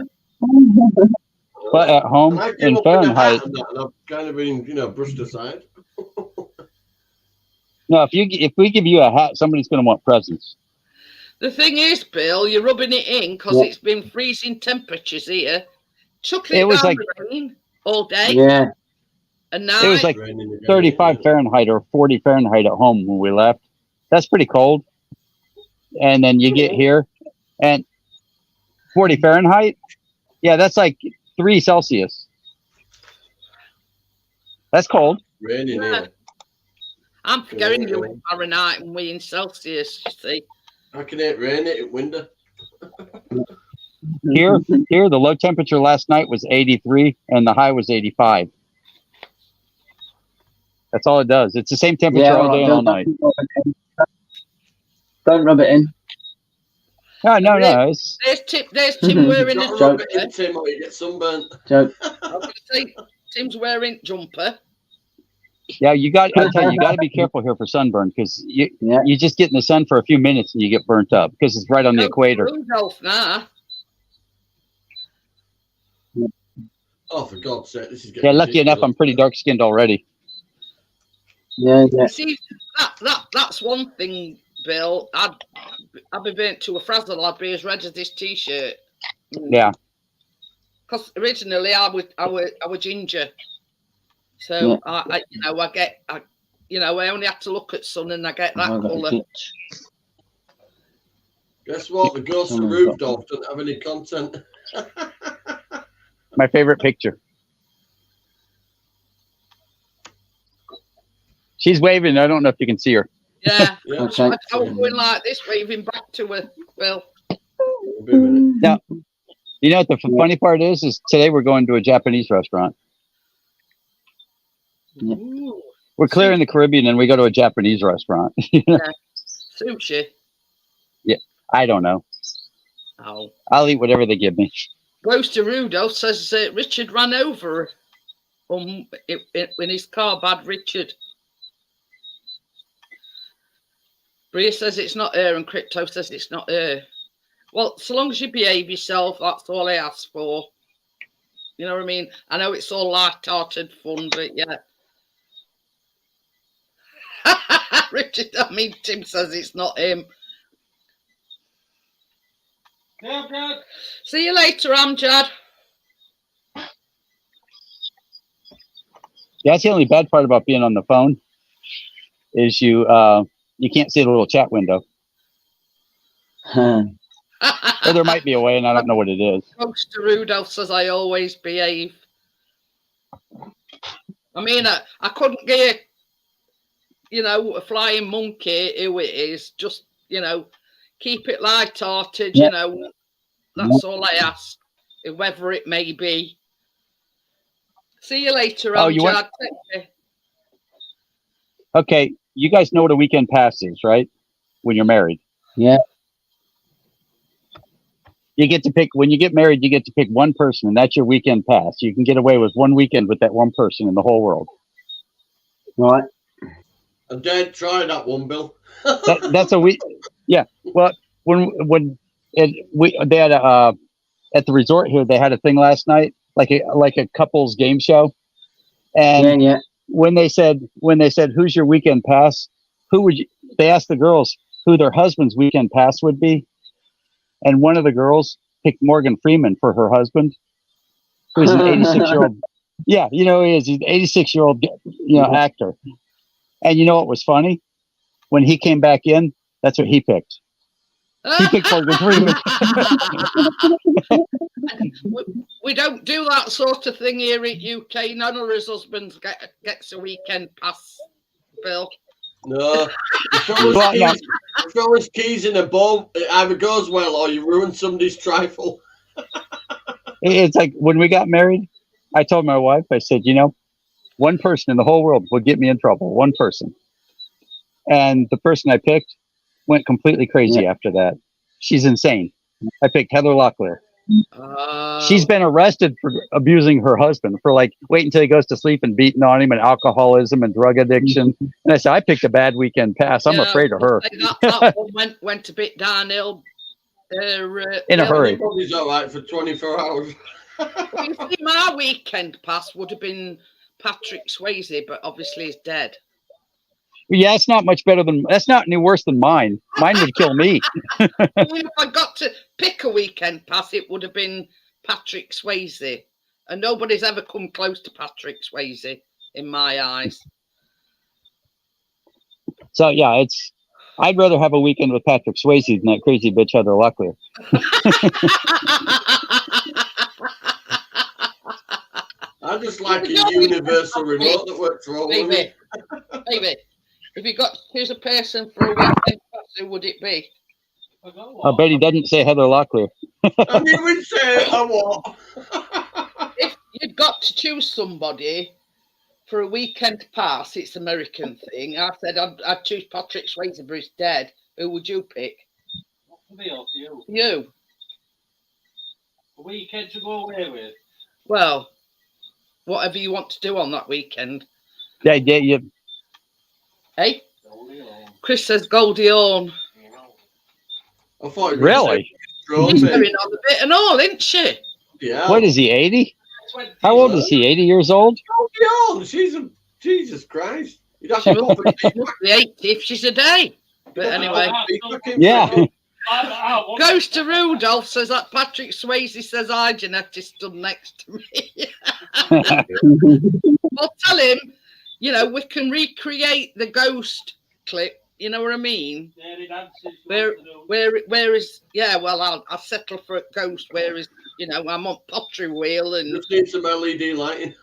But at home And I came in up with a hat Fahrenheit, and that, and I've kind of been, brushed aside. no, if we give you a hat, somebody's going to want presents. The thing is, Bill, you're rubbing it in because Yeah. it's been freezing temperatures here. Chucking It it was down like- the rain all day Yeah. and now It was like Raining again. 35 Fahrenheit or 40 Fahrenheit at home when we left. That's pretty cold. And then you get here and 40 Fahrenheit. Yeah, that's like 3 Celsius. That's cold. Raining Yeah. here. I'm forgetting you in Fahrenheit and we in Celsius, you see. I can hate rain it in winter. Here, the low temperature last night was 83 and the high was 85. That's all it does. It's the same temperature all day and all night. Don't rub it in. No. It's, There's Tim wearing a Not rub jumper. it in, Tim, or you get sunburnt. Joke. I was gonna say, Tim's wearing jumper. yeah, I tell you, you got to be careful here for sunburn because Yeah. you just get in the sun for a few minutes and you get burnt up because it's right on the equator. Rudolph now. Oh, for God's sake, this is getting Yeah, lucky enough, I'm ridiculous. pretty dark skinned already. Yeah. You see, that's one thing, Bill. I'd be burnt to a frazzle. I'd be as red as this T-shirt. Yeah. Because originally I was ginger, so Yeah. I only have to look at sun and I get that I've got a colour. glitch. Guess what? The Ghost of Rudolph doesn't have any content. My favorite picture. She's waving. I don't know if you can see her. Yeah, Yeah. Okay. I was going like this, waving back to her. Well, It'll be a minute. You know what the funny part is today we're going to a Japanese restaurant. Yeah. ooh, We're clearing the Caribbean and we go to a Japanese restaurant. Sushi. I don't know. Oh. I'll eat whatever they give me. Goes to Rudolph says Richard ran over in his car. Bad Richard. Bria says it's not her, and Crypto says it's not her. Well, so long as you behave yourself, that's all I ask for. You know what I mean? I know it's all light-hearted fun, but yeah. Richard, Tim says it's not him. Yeah, Brad. See you later, Amjad. Yeah, that's the only bad part about being on the phone is you can't see the little chat window. Or there might be a way, and I don't know what it is. Ghost to Rudolph says I always behave. I mean, I couldn't get, a flying monkey who it is. Just, keep it light-hearted, That's all I ask, whoever it may be. See you later, Amjad. Take care. Okay, you guys know what a weekend pass is, right? When you're married. Yeah. You get to pick, when you get married, you get to pick one person, and that's your weekend pass. You can get away with one weekend with that one person in the whole world. Right. I dared try that one, Bill. That's a week. Yeah. Well, when they had at the resort here, they had a thing last night, like a couples game show, and Yeah. when they said who's your weekend pass, they asked the girls who their husband's weekend pass would be, and one of the girls picked Morgan Freeman for her husband, who's an 86-year-old. Yeah, he is. He's an 86-year-old, actor. And you know what was funny? When he came back in, that's what he picked. He picked Morgan Freeman. We don't do that sort of thing here in UK. None of his husbands gets a weekend pass, Bill. No. Throw his keys in a bowl. It either goes well or you ruin somebody's trifle. It's like when we got married, I told my wife, I said, one person in the whole world would get me in trouble. One person. And the person I picked went completely crazy after that. She's insane. I picked Heather Locklear. She's been arrested for abusing her husband for wait until he goes to sleep and beating on him and alcoholism and drug addiction. And I said, I picked a bad weekend pass. I'm afraid of her. That one went a bit downhill. In a hurry. He's all right for 24 hours. Well, you see, my weekend pass would have been Patrick Swayze, but obviously he's dead. Yeah, that's not any worse than mine. Mine would kill me. If I got to pick a weekend pass, it would have been Patrick Swayze. And nobody's ever come close to Patrick Swayze in my eyes. So, yeah, I'd rather have a weekend with Patrick Swayze than that crazy bitch Heather Locklear. I just like a universal remote that works for all of me. Baby, if you got to choose a person for a weekend pass, who would it be? I bet he doesn't say Heather Locklear. I mean, we'd say a what? If you'd got to choose somebody for a weekend pass, it's an American thing. I said I'd choose Patrick Swayze, but he's dead. Who would you pick? Me or you? You. A weekend to go away with. Well, whatever you want to do on that weekend. Yeah. Hey? Chris says Goldie Hawn. I thought you really? She's going on a bit and all, isn't she? Yeah. What is he, 80? How old is he? 80 years old? She's a Jesus Christ. You'd have She to must be 80 if she's a day. But anyway. Yeah. Goes to Rudolph says that Patrick Swayze says I Jeanette stood next to me. I'll tell him, we can recreate the ghost clip. You know what I mean? Where is I'll settle for a ghost. Whereas I'm on pottery wheel and just need some LED lighting.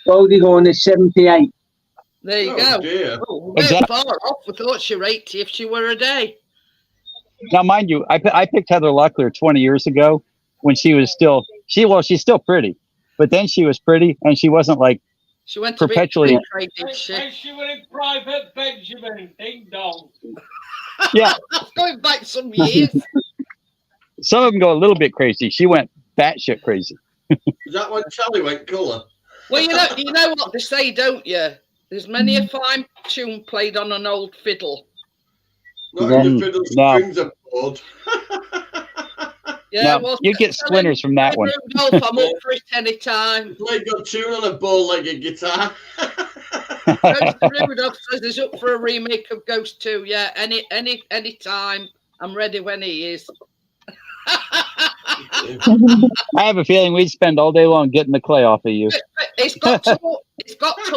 Goldie Hawn is 78. There you go. Dear. Oh, Exactly. far off. I thought she were 80 if she were a day. Now, mind you, I picked Heather Locklear 20 years ago when she was still she's still pretty, but then she was pretty, and she wasn't like She went to perpetually. be trade, did she? And she were in Private Benjamin, ding dong. Yeah, That's going back some years. some of them go a little bit crazy. She went batshit crazy. Is that when Charlie went colour? Well, you know what they say, don't you? There's many a fine tune played on an old fiddle. Not Then- in the fiddle no. strings are bored. Yeah, No, well, you get splinters from that one. Rudolph, I'm up for it anytime. Play a good tune on a bow-legged guitar. Rudolph says he's up for a remake of Ghost 2. Yeah, any time. I'm ready when he is. I have a feeling we'd spend all day long getting the clay off of you. It's got to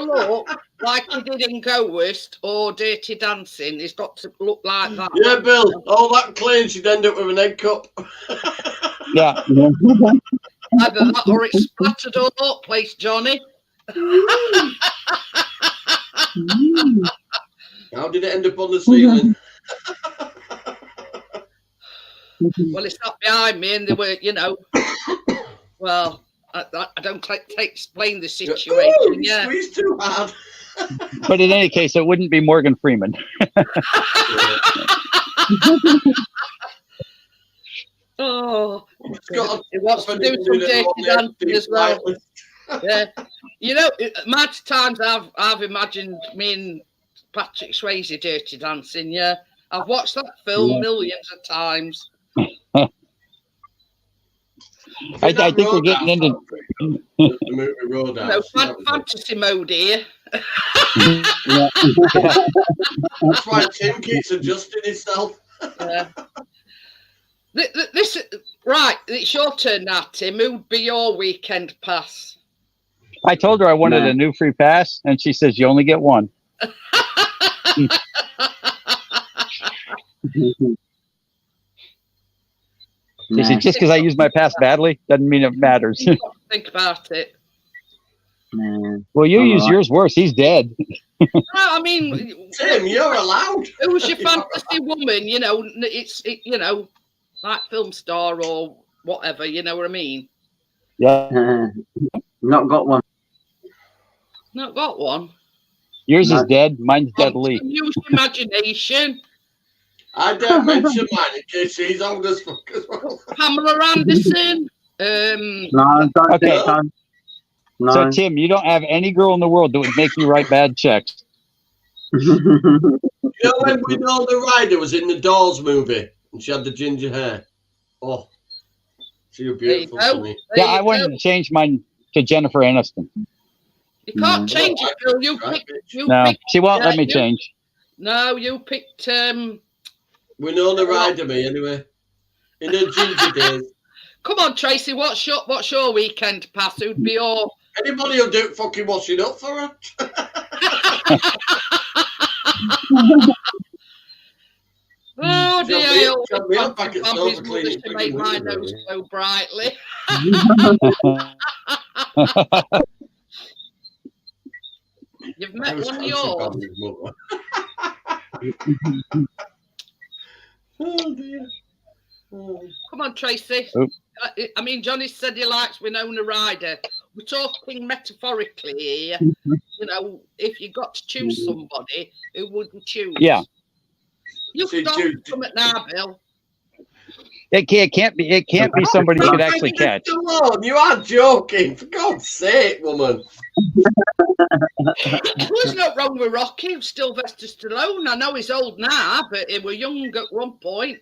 look like he did in Ghost or Dirty Dancing. It's got to look like that. Yeah, Bill. All that clay and she'd end up with an egg cup. Yeah, Either that or it's splattered all up place, Johnny. How did it end up on the ceiling? Well, it's not behind me, and they were, well, I don't explain the situation. Ooh, Yeah. squeezed too hard. but in any case, it wouldn't be Morgan Freeman. Oh, Got he wants to do some dirty dancing as well. Yeah, amount of times I've imagined me and Patrick Swayze dirty dancing. Yeah, I've watched that film millions of times. I think we're getting into the movie Roadhouse. Fantasy mode here. That's why Tim keeps adjusting himself. Yeah. This right. It's your turn now, Tim. Who'd be your weekend pass? I told her I wanted a new free pass, and she says you only get one. She said, just because I use my pass badly doesn't mean it matters. Think about it. Well, you use yours worse. He's dead. No, I mean, Tim, you're allowed. who's your fantasy woman? It's like film star or whatever. You know what I mean? Yeah. Not got one. Not got one. Yours is dead. Mine's deadly. Use your imagination. I don't mention mine in case she's old as fuck as well. Pamela Anderson. No, don't Okay. think so. No. So, Tim, you don't have any girl in the world that would make you write bad checks. You know when Winona Ryder was in the Doors movie and she had the ginger hair? Oh, she was beautiful There you to go. me. There Yeah, you I wanted go. to change mine to Jennifer Aniston. You can't change it, Bill. You Right, picked. You No, picked. she won't let me you- change. No, you picked. Winona Ryder me anyway. In her ginger days. Come on, Tracy. What's your weekend pass? Who'd be your? Anybody who'll do fucking washing up for her? Oh dear! I always shut me up wanted back at Bobby's Sofa mother cleaning to make fucking my windows, nose really. so brightly. You've I met was one of fancy yours. Bobby's mother. Oh dear. Oh. Come on, Tracy. Oh. I mean, Johnny said he likes Winona Ryder. We're talking metaphorically here. If you got to choose somebody, who would you choose? Yeah. You See, could offer from it now, Bill. It can't be somebody you could actually catch. Stallone, you are joking. For God's sake, woman. There's no wrong with Rocky. He was still Sylvester Stallone. I know he's old now, but he was young at one point.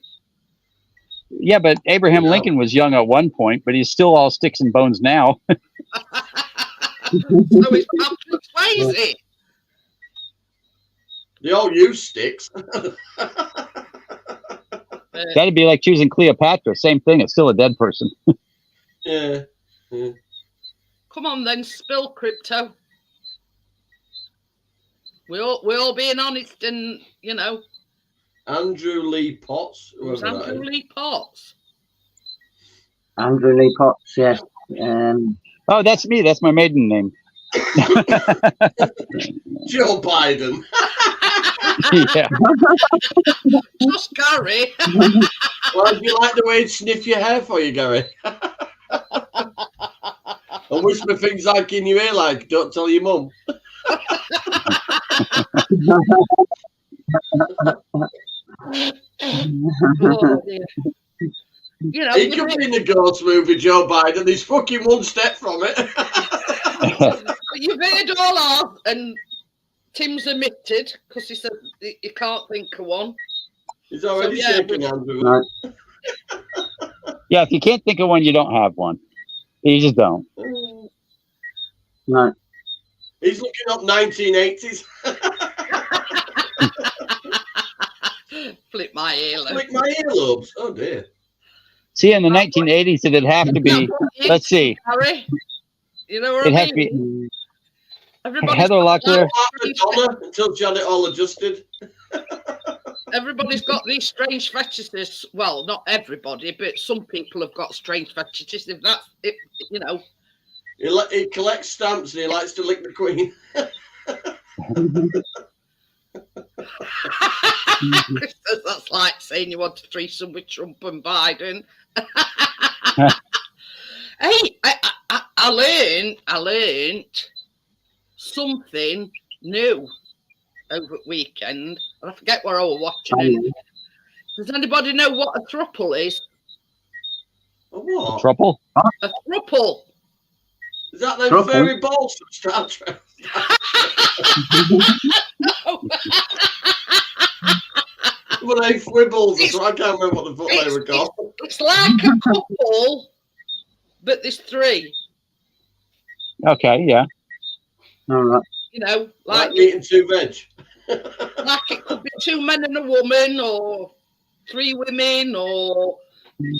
Yeah, but Abraham Lincoln was young at one point, but he's still all sticks and bones now. So it's Patrick Swayze. They all use sticks. That'd be like choosing Cleopatra. Same thing. It's still a dead person. Yeah. Come on then, spill crypto. We all being honest and Andrew Lee Potts. Who's whoever that Andrew is. Lee Potts? Andrew Lee Potts, yes. Oh, that's me. That's my maiden name. Joe Biden. Yeah. Just Gary. Well, do you like the way he'd sniff your hair for you, Gary? And whisper things like in your ear, like, don't tell your mum. Oh, dear. You know, He could be in the Ghost movie, Joe Biden. He's fucking one step from it. you've heard all ours, and Tim's admitted because he said he can't think of one. He's already So, yeah, shaking hands with it. No. Yeah, if you can't think of one, you don't have one. You just don't. No. He's looking up 1980s. Flip my earlobe. Like my earlobes. Oh dear. See, in the 1980s, it'd have to be. Let's see. Harry, you know what It'd I have to mean? be Everybody's Heather got Locklear. Madonna until she had it all adjusted. Everybody's got these strange fetishes. Well, not everybody, but some people have got strange fetishes. If that's it, you know. He collects stamps and he likes to lick the Queen. That's like saying you want a threesome with Trump and Biden. Hey, I learned something new over the weekend. I forget where I was watching. Does anybody know what a thruple is? A what? Trouble? A thruple. Is that them Thruple? fairy balls from Star Trek? But they Fribbles, so I can't remember what the fuck they were called. It's like a couple, but there's three. Okay, yeah. All right. You know, Like like eating two veg. like it could be two men and a woman, or three women, or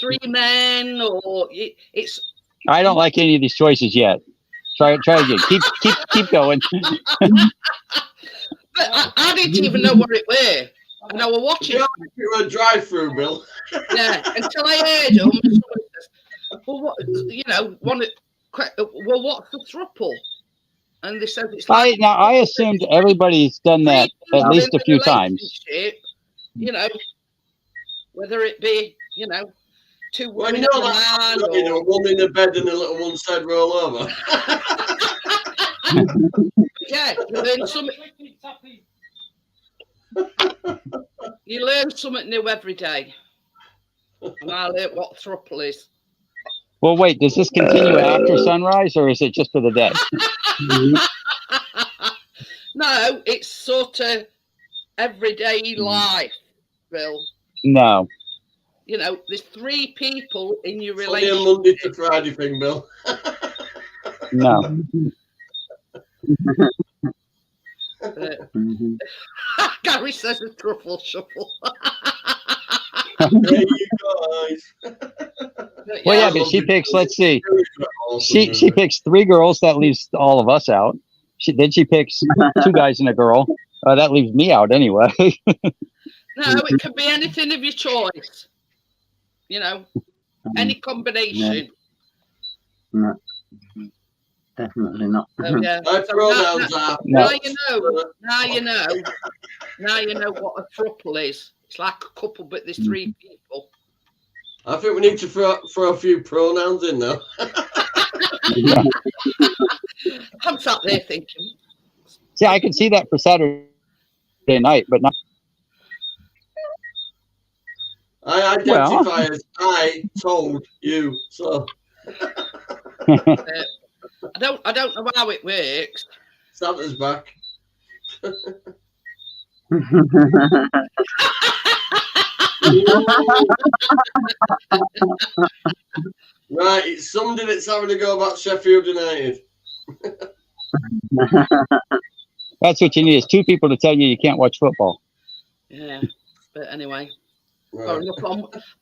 three men, or it's. I don't like any of these choices yet. Try again. Keep going. But I didn't even know what it were, and I was watching. You were a drive-through, Bill. Yeah, until I heard them. And somebody says, well, what, you know, well, what's the thruple? And they said it's like. Now I assumed everybody's done that at least a few times. You know, whether it be, you know, two Well, women you know and a that, man. you know, one in the bed and the little one said roll over. Yeah, you learn something new every day. And I learned what thruple is. Well, wait. Does this continue after sunrise, or is it just for the day? No, it's sort of everyday life, Bill. No. You know, there's three people in your Only a relationship. Monday to Friday thing, Bill. No. Gary says a truffle shuffle. There you guys. Well, yeah, but she picks. Let's see. She picks three girls. That leaves all of us out. Then she picks two guys and a girl. That leaves me out anyway. No, it can be anything of your choice. You know, any combination. No. Definitely not. So, yeah. My So pronouns are. now you know. Now you know. Now you know what a thruple is. It's like a couple, but there's three people. I think we need to throw a few pronouns in though. I'm sat there thinking. See, I can see that for Saturday night, but not. I identify as I told you so. I don't know how it works. Santa's back. Right, it's somebody that's having to go about Sheffield United. That's what you need is two people to tell you can't watch football. Yeah, but anyway, Right.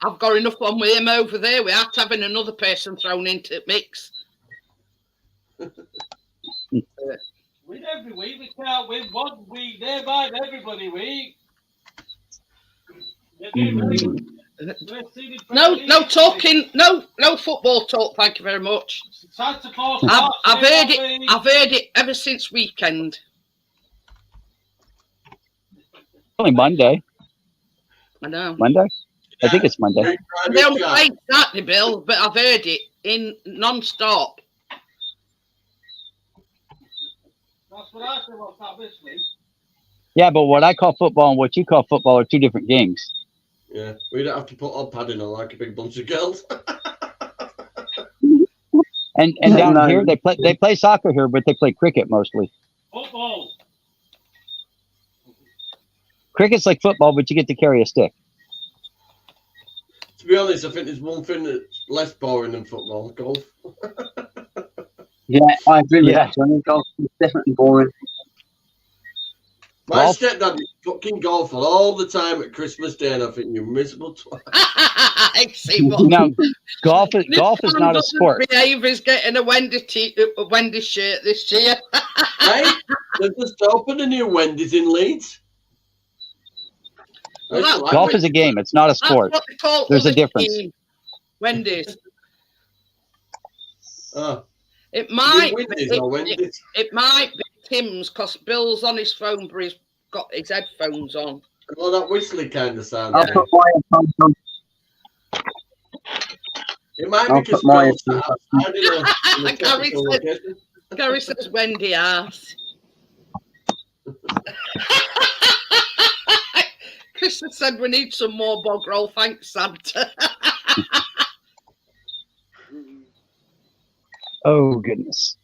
I've got enough on with him over there without having another person thrown into the mix. Win every week. We can't win one week. They're buying everybody week. No talking, no football talk. Thank you very much. Santa Claus. I've heard it. I've heard it ever since weekend. Only Monday. I know. Monday? I think it's Monday. They only played Saturday, Bill, but I've heard it in non-stop. That's what I said about that this week. Yeah, but what I call football and what you call football are two different games. Yeah, we don't have to put on padding on like a big bunch of girls. And down No. here they play soccer here, but they play cricket mostly. Football. Cricket's like football, but you get to carry a stick. To be honest, I think there's one thing that's less boring than football: golf. Yeah, I agree with Yeah. that, Johnny. Golf is definitely boring. My Golf? stepdad is fucking golfing all the time at Christmas Day, and I think you miserable twat. See what? Now, golf is This not man a doesn't sport. behave. He's getting a Wendy shirt this year. Hey, they've just opened a new Wendy's in Leeds. I Well, used to that- like Golf is a Wendy's. game. It's not a That's sport. what they call There's a other difference. team, Wendy's. Oh, It is might it Wendy's be, or Wendy's? it might be Tim's because Bill's on his phone, but he's got his headphones on. Well, that whistly kind of sound. I'll put my headphones on. It might I'll be because put my Bill's sat outside in a Gary technical said- location. Gary says Wendy ass. Krista said we need some more bog roll. Thanks, Santa. Oh goodness.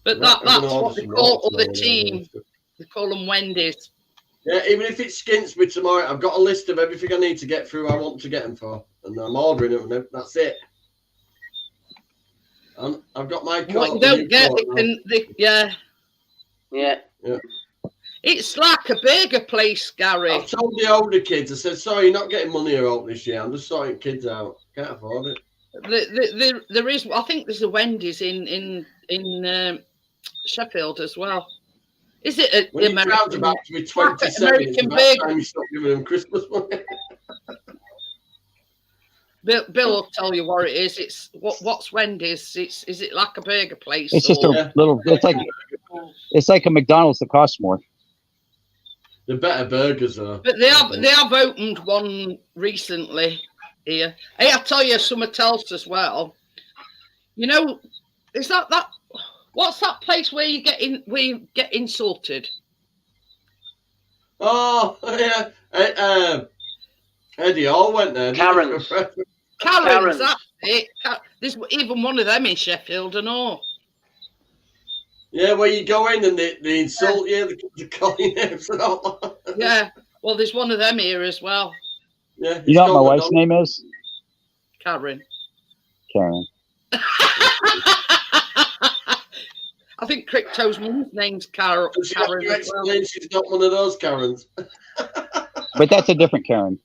But Right, I'm that's gonna order what they some call more other tomorrow, team. yeah. They call them Wendy's. Yeah, even if it skints me tomorrow, I've got a list of everything I need to get through. I want to get them for, and I'm ordering them. And that's it. And I've got my What coat. you don't get, yeah. Yeah. It's like a burger place, Gary. I've told the older kids. I said, "Sorry, you're not getting money out this year. I'm just sorting kids out. Can't afford it." There is, I think there's a Wendy's in Sheffield as well. Is it When your crowd's American? about to be 27, it's American about burger. time you stop giving them Christmas money. Bill will tell you what it is. It's what's Wendy's? Is it like a burger place? It's just or- a little. It's like a McDonald's that costs more. The better burgers are. But they have opened one recently here. Hey, I tell you something else as well. You know, is that what's that place where you get insulted? Oh, yeah. Eddie Hall went there. Karen's. Karen's, that's it. There's even one of them in Sheffield and all. Yeah, where you go in and they insult you, they call you names and all that. Yeah. Well, there's one of them here as well. Yeah, You know what my wife's name is? Karen. Karen. I think Crypto's mum's name's Karen. She has Karen to as well. explain she's not one of those Karens. But that's a different Karen.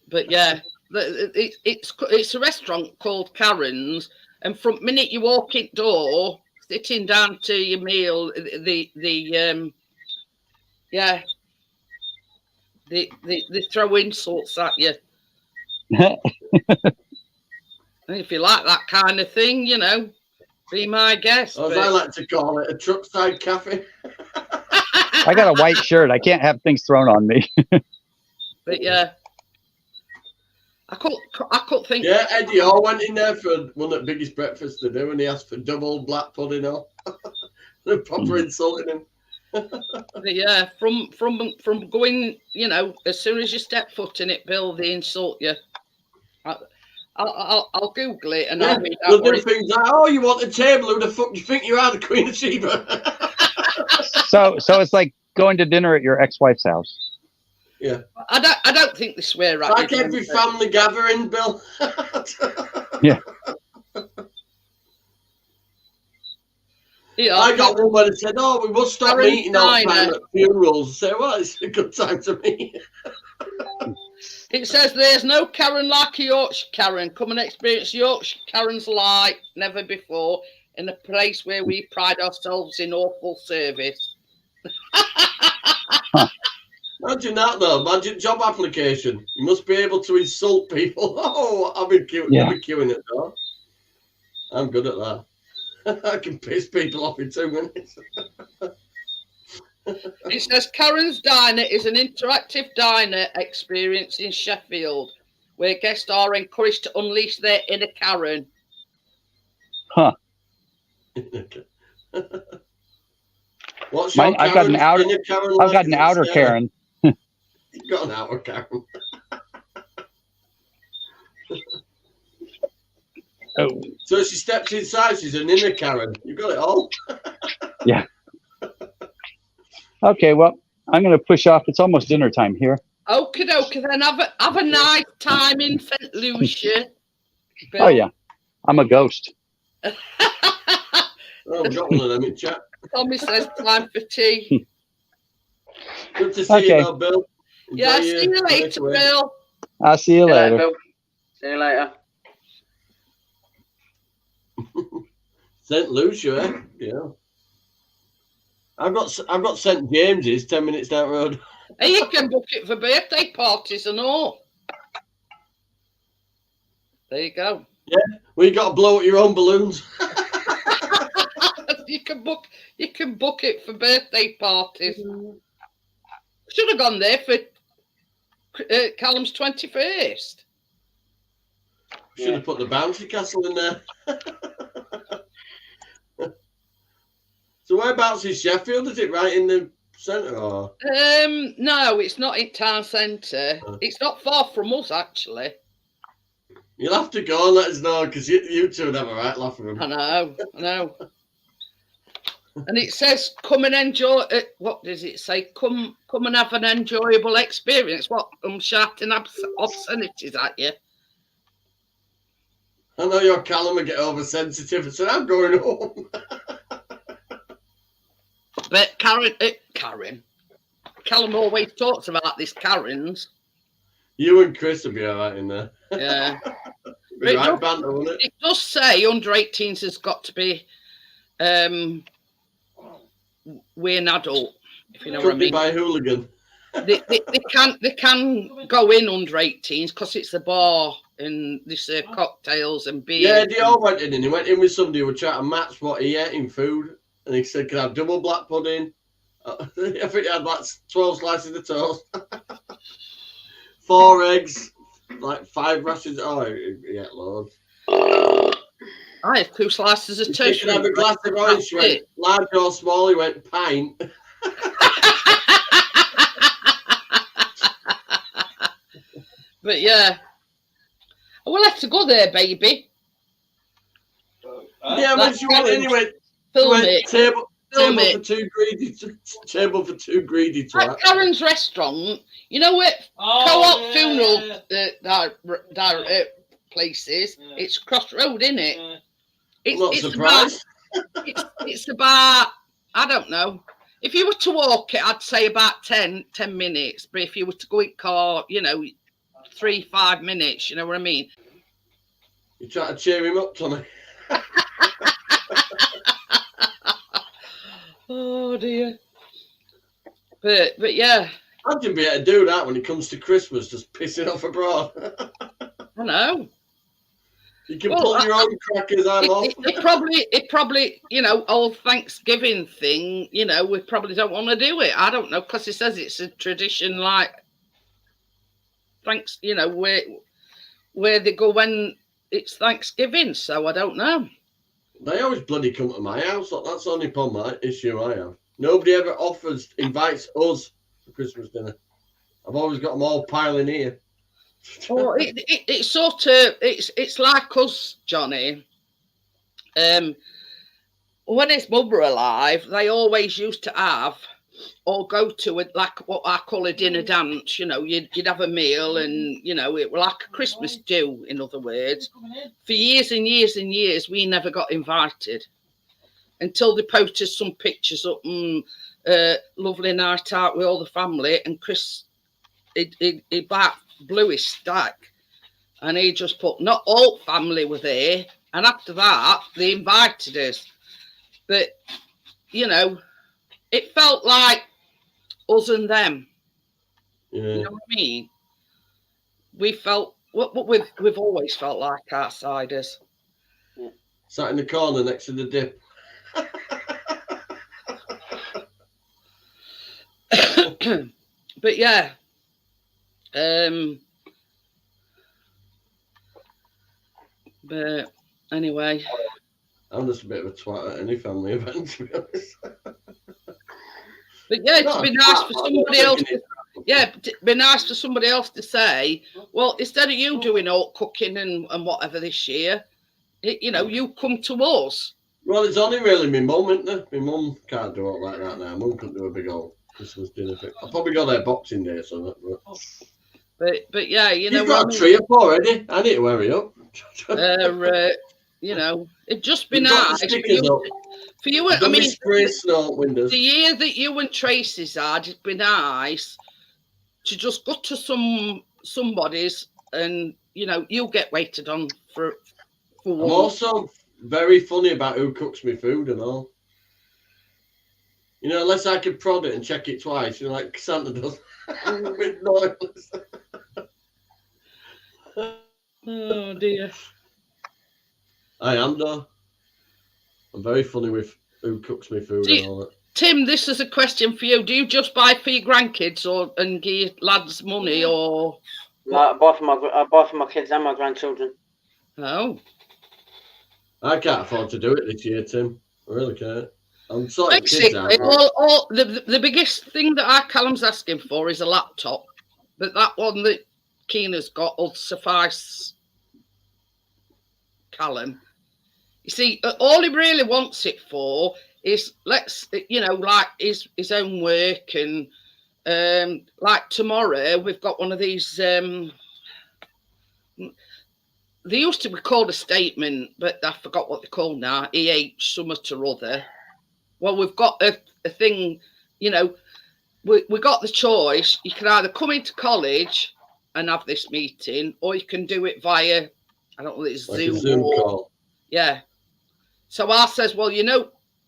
But yeah, it's a restaurant called Karen's, and from the minute you walk in door, sitting down to your meal, they throw insults at you. And if you like that kind of thing, you know, be my guest. Or as I like to call it, a truckside cafe. I got a white shirt. I can't have things thrown on me. But yeah, I couldn't think. Yeah, Eddie Hall went in there for one of the biggest breakfasts to do, and he asked for double black pudding. Or they're proper insulting him. But yeah, from going, you know, as soon as you step foot in it, Bill, they insult you. I'll Google it and Yeah, I'll read they'll out do what it- things like, "Oh, you want a table? Who the fuck do you think you are, the Queen of Sheba?" So it's like going to dinner at your ex-wife's house. I don't think they swear at Like you, every don't they? family gathering, Bill. Yeah. You know, I got one where they said, "Oh, we must stop Karen's meeting all the time Diner. at funerals." I say, "Well, it's a good time to meet." It says there's no Karen like a Yorkshire Karen. Come and experience Yorkshire Karen's like never before in a place where we pride ourselves in awful service. Imagine that, though. Imagine job application. You must be able to insult people. Oh, I'll be queuing at the door. I'm good at that. I can piss people off in 2 minutes. It says Karen's Diner is an interactive diner experience in Sheffield where guests are encouraged to unleash their inner Karen. Huh. What's your Mine, I've got an Karen's outer. inner Karen I've like? got an outer Sarah? Karen. You've got an outer Karen. Oh, So she steps inside, she's an inner Karen. You got it all. yeah. Okay, well, I'm going to push off. It's almost dinner time here. Okie dokie then. Have a nice time in St. Lucia. Oh, yeah. I'm a ghost. Oh, we've got one of them in chat. Tommy says time for tea. Good to see Okay. you, though, Bill. Enjoy Yeah, your see you later, breakaway. Bill. I'll see you later. Bill. See you later. St. Lucia, eh? Yeah. I've got St. James's 10 minutes down the road. And you can book it for birthday parties and all. There you go. Well, you got to blow up your own balloons. You can book it for birthday parties. Should have gone there for Callum's 21st. Should have put the bouncy castle in there. So whereabouts is Sheffield? Is it right in the centre or? No, it's not in town centre. It's not far from us, actually. You'll have to go and let us know because you two would have a right laugh at them. I know. And it says, "Come and enjoy." What does it say? Come and have an enjoyable experience. What? I'm shouting obscenities at you. I know your Callum will get oversensitive and say, "I'm going home." But Karen, Callum always talks about this Karen's. You and Chris will be all right in there. Yeah. Be right banter, won't it? It does say under 18s has got to be we're an adult, if you know what I mean. By a hooligan. They can go in under 18s because it's a bar and they serve cocktails and beer. Yeah, they all went in and he went in with somebody who was trying to match what he ate in food. And he said, "Can I have double black pudding?" I think he had like 12 slices of toast, 4 eggs, like 5 rations. Oh, he ate loads. I had 2 slices of He toast. could have a glass of orange. He went large or small. He went pint. But yeah, we'll have to go there, baby. Yeah, when she went anyway. Film it. Table Film for it. 2 greedy. Table for 2 greedy At twats. Karen's restaurant, you know where co-op funeral places. Yeah. It's crossroad, isn't it? Yeah. Not surprised. It's about, I don't know. If you were to walk it, I'd say about 10 minutes. But if you were to go in car, 3-5 minutes. You know what I mean? You try to cheer him up, Tommy. Oh dear. But yeah, Imagine being able to do that when it comes to Christmas, just pissing off abroad. I know. You can pull your own crackers, I'm off. It probably, old Thanksgiving thing, we probably don't want to do it. I don't know, because it says it's a tradition like where they go when it's Thanksgiving, so I don't know. They always bloody come to my house. That's the only problem, issue I have. Nobody ever invites us for Christmas dinner. I've always got them all piling here. Well, it's sort of it's like us, Johnny. When his mum were alive, they always used to have or go to like what I call a dinner dance. You'd have a meal, and it was like a Christmas do. In other words, for years and years and years, we never got invited until they posted some pictures up and lovely night out with all the family. And Chris, he about blew his stack, and he just put not all family were there. And after that, they invited us, but it felt like us and them. Yeah. You know what I mean? We felt what we've always felt like outsiders. Sat in the corner next to the dip. But yeah. But anyway, I'm just a bit of a twat at any family event, to be honest. But yeah, No, it'd be I'm nice not. for I'm somebody not else. taking it. Yeah, it'd be nice for somebody else to say, well, instead of you doing all cooking and whatever this year, you come to us. Well, it's only really my mum, isn't it? My mum can't do it like that now. Mum couldn't do a big old Christmas dinner thing. I'll probably go there Boxing Day, so that. But yeah, You've got a tree up already. I need to hurry up. it'd just be You've got the nice stickers up. for you. I've I done my mean, spray snow windows. the year that you and Tracy's had, it'd be nice to just go to somebody's and you'll get waited on for I'm one. also very funny about who cooks me food and all. Unless I can prod it and check it twice, like Santa does. With noise. Oh dear. I am though. I'm very funny with who cooks me food and all that. Tim, this is a question for you. Do you just buy for your grandkids and give your lads money or? No, I buy for my kids and my grandchildren. Oh. I can't afford to do it this year, Tim. I really can't. I'm sorting kids Basically, out. the biggest thing that our Callum's asking for is a laptop. But that one that Keena's got will suffice Callum. You see, all he really wants it for is like his own work and like tomorrow we've got one of these. They used to be called a statement, but I forgot what they're called now. Something or other. Well, we've got a thing. We got the choice. You can either come into college and have this meeting, or you can do it via, I don't know, it's like Zoom. A Zoom call. Yeah. So I says, well,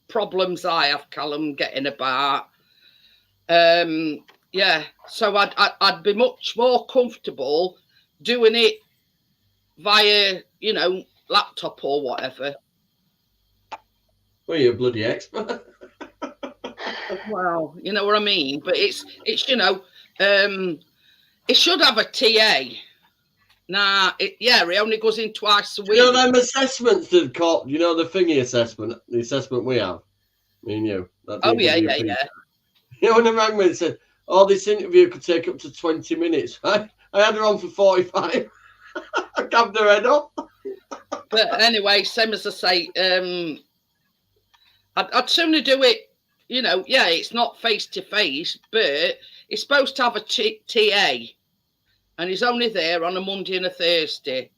problems I have, Callum, getting about. Yeah. So I'd be much more comfortable doing it via, laptop or whatever. Well, you're a bloody expert. Well, you know what I mean. But it's it should have a TA. Nah, it only goes in twice a week. Them assessments that called, the thingy assessment, the assessment we have, me and you. Oh, yeah. When they rang me and said, oh, this interview could take up to 20 minutes. I had her on for 45. I capped her head off. But anyway, same as I say, I'd sooner do it, it's not face-to-face, but it's supposed to have a TA. And he's only there on a Monday and a Thursday.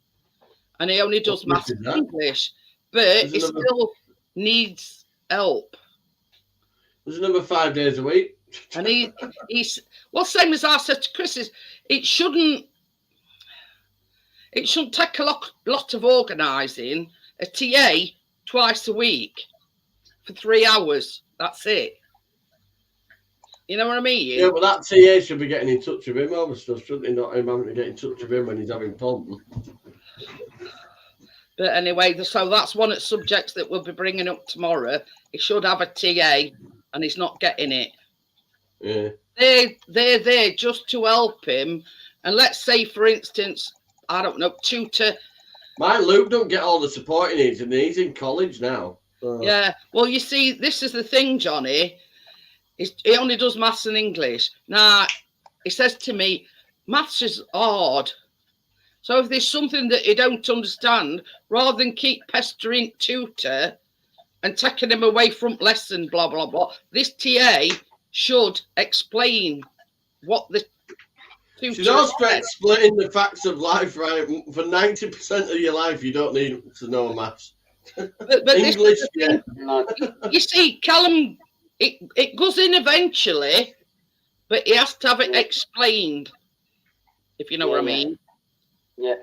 And he only does maths and English. But he still needs help. There's another 5 days a week. And he's same as I said to Chris, it shouldn't take a lot of organising. A TA twice a week for 3 hours. That's it. You know what I mean? Yeah, but that TA should be getting in touch with him over stuff, shouldn't he? Not him having to get in touch with him when he's having fun. But anyway, so that's one of the subjects that we'll be bringing up tomorrow. He should have a TA, and he's not getting it. Yeah. They're there just to help him. And let's say, for instance, I don't know, tutor. My Luke don't get all the support he needs, and he's in college now. So. Yeah. Well, you see, this is the thing, Johnny. He only does maths and English. Now, he says to me, maths is hard. So if there's something that he don't understand, rather than keep pestering tutor and taking him away from lesson, blah, blah, blah, this TA should explain what the tutor She's also explaining the facts of life, right? For 90% of your life, you don't need to know maths. But English, yeah. You see, Callum, it goes in eventually, but he has to have it explained, if you know what I mean. Yeah.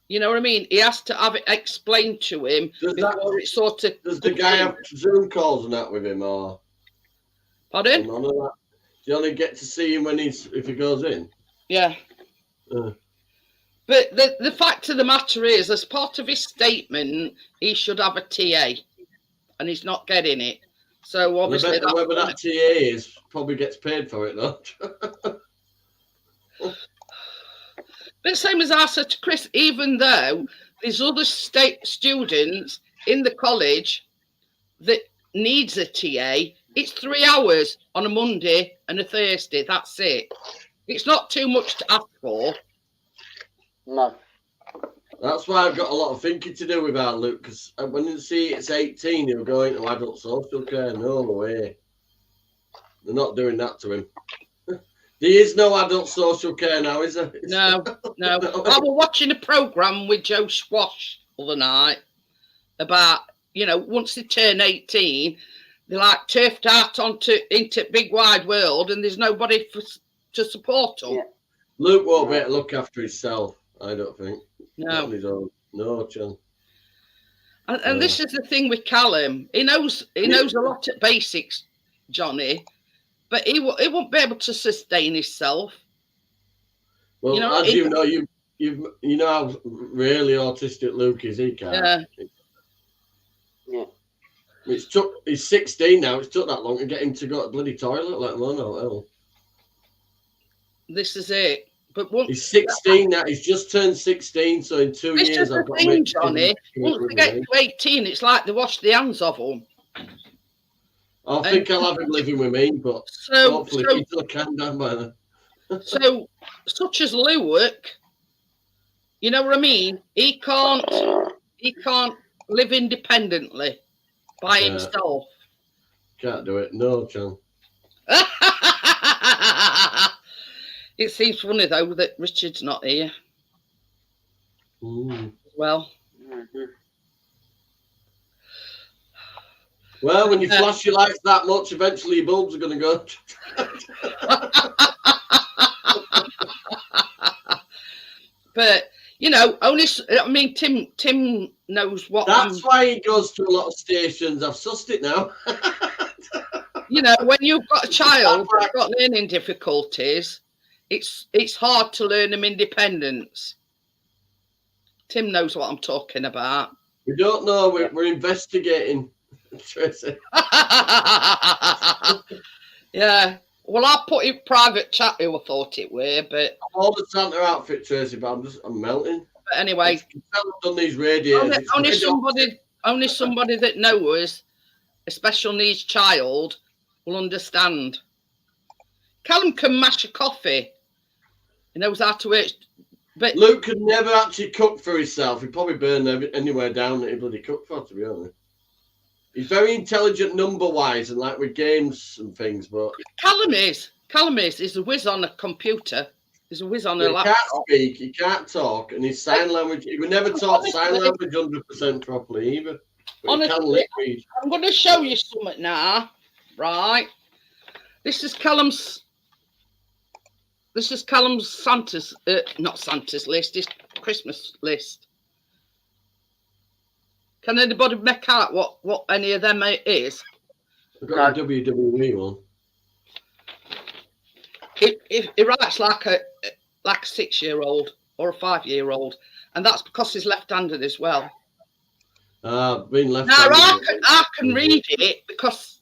You know what I mean? He has to have it explained to him before it sort of. Does the guy have Zoom calls and that with him, or? Pardon? None of that. Do you only get to see him if he goes in? Yeah. But the fact of the matter is, as part of his statement, he should have a TA, and he's not getting it. So obviously, whoever that TA is probably gets paid for it, though. But same as I said to Chris, even though there's other students in the college that needs a TA, it's 3 hours on a Monday and a Thursday. That's it. It's not too much to ask for. No. That's why I've got a lot of thinking to do with our Luke, because when you see it's 18, he'll go into adult social care. No way. They're not doing that to him. There is no adult social care now, is there? No. I was watching a programme with Joe Squash the other night about, once they turn 18, they're like turfed out into big wide world, and there's nobody to support them. Yeah. Luke won't be able to look after himself, I don't think. No. Not on his own. No chance. And this is the thing with Callum. He knows a lot of basics, Johnny, but he won't be able to sustain himself. Well, as you know how really autistic Luke is. He can't. Yeah. He's 16 now. It's took that long to get him to go to the bloody toilet, let alone hell. This is it. But he's 16 now. He's just turned 16, so in 2 years, this is I've the got thing, Johnny. Once they get to 18, it's like they wash the hands of them. I think I'll have him living with me, but hopefully he's still calm down by then. So, such as Luke, you know what I mean? He can't live independently by himself. Can't do it. No chance. It seems funny though that Richard's not here. Well. Well, when you flash your lights that much, eventually your bulbs are going to go. But Tim knows what. That's why he goes to a lot of stations. I've sussed it now. When you've got a child that's got learning difficulties, it's hard to learn them independence. Tim knows what I'm talking about. We don't know. We're investigating, Tracy. Yeah. Well, I put it private chat who I thought it were, but all the Santa outfit, Tracy. But I'm melting. But anyway, I've done these radiators. Only somebody that knows a special needs child will understand. Callum can mash a coffee. He knows how to eat. But Luke could never actually cook for himself. He'd probably burn anywhere down that he bloody cooked for, to be honest. He's very intelligent number-wise and like with games and things, but... Callum is. He's a whiz on a computer. He's a whiz on a laptop. He can't speak, he can't talk, and his sign language... He would never talk sign language 100% properly either. But Honestly, he can lip read. I'm going to show you something now, right? This is Callum's Santa's, not Santa's list, it's Christmas list. Can anybody make out what any of them is? I've got a WWE one. It writes like a 6-year-old or a 5-year-old, and that's because he's left-handed as well. Been left. Now I can read it because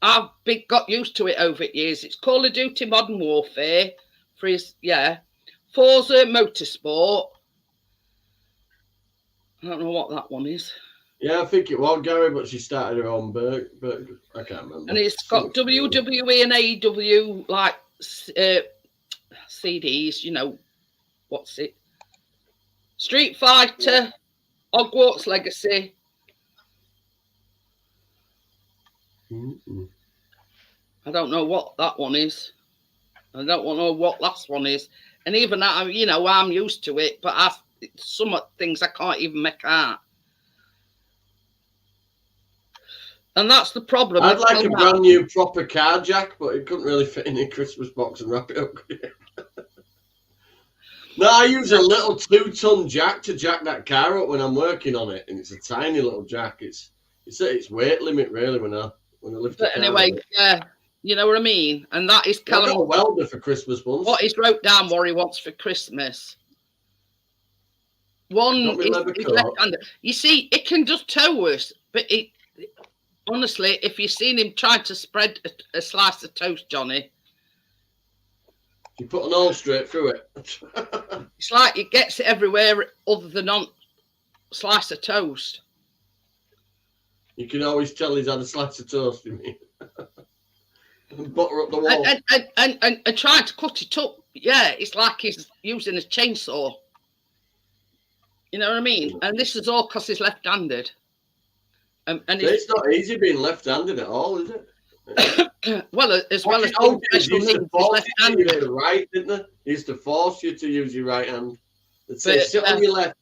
I've got used to it over years. It's Call of Duty Modern Warfare, Forza Motorsport. I don't know what that one is. Yeah, I think it was Gary, but she started her own burger. I can't remember. And it's got WWE and AEW like CDs. What's it? Street Fighter, Hogwarts Legacy. I don't know what that one is. I don't know what last one is. And even that, I'm used to it, but some things I can't even make out. And that's the problem. I'd like a brand new proper car jack, but it couldn't really fit in a Christmas box and wrap it up. No, I use a little 2-ton jack to jack that car up when I'm working on it, and it's a tiny little jack. It's weight limit really when I lift the car. But anyway, yeah, you know what I mean. And that is Callum. I've got a welder for Christmas once. What he's wrote down what he wants for Christmas. One is left-handed. You see, it can just tow us, but it. Honestly, if you've seen him trying to spread a slice of toast, Johnny. You put an hole straight through it. It's like it gets it everywhere other than on slice of toast. You can always tell he's had a slice of toast, you mean? And butter up the wall. And trying to cut it up, yeah, it's like he's using a chainsaw. You know what I mean? And this is all because he's left-handed. And It's not easy being left-handed at all, is it? well, as well as old being days, used to he's force you to use left-handed. the right, didn't they? They used to force you to use your right hand. They'd say, But, sit on your left.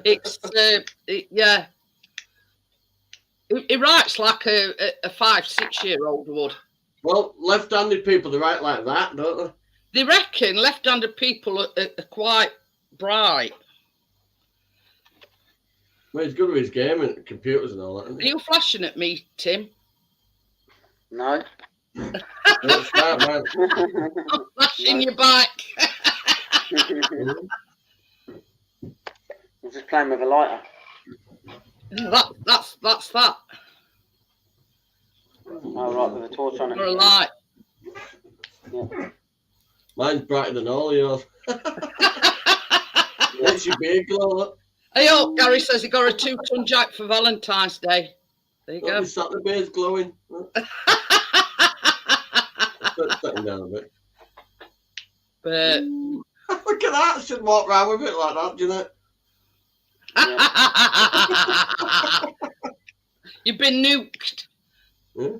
It's yeah. He writes like a 5-6-year-old would. Well, left-handed people, they write like that, don't they? They reckon left-handed people are quite bright. Well, he's good with his game and computers and all that, isn't Are he? you flashing at me, Tim? No. That's right, man. I'm flashing you back. I'm just playing with a lighter. That's that. Oh, right, with a torch on it. For a light. Yeah. Mine's brighter than all of yours. Makes your beard glow, look. Hey, oh, Gary says he got a 2-ton jack for Valentine's Day. There you go. Look, the beard's glowing. Put that down a bit. But Look at that. I should walk around with it like that, do you know? you've been nuked. Yeah.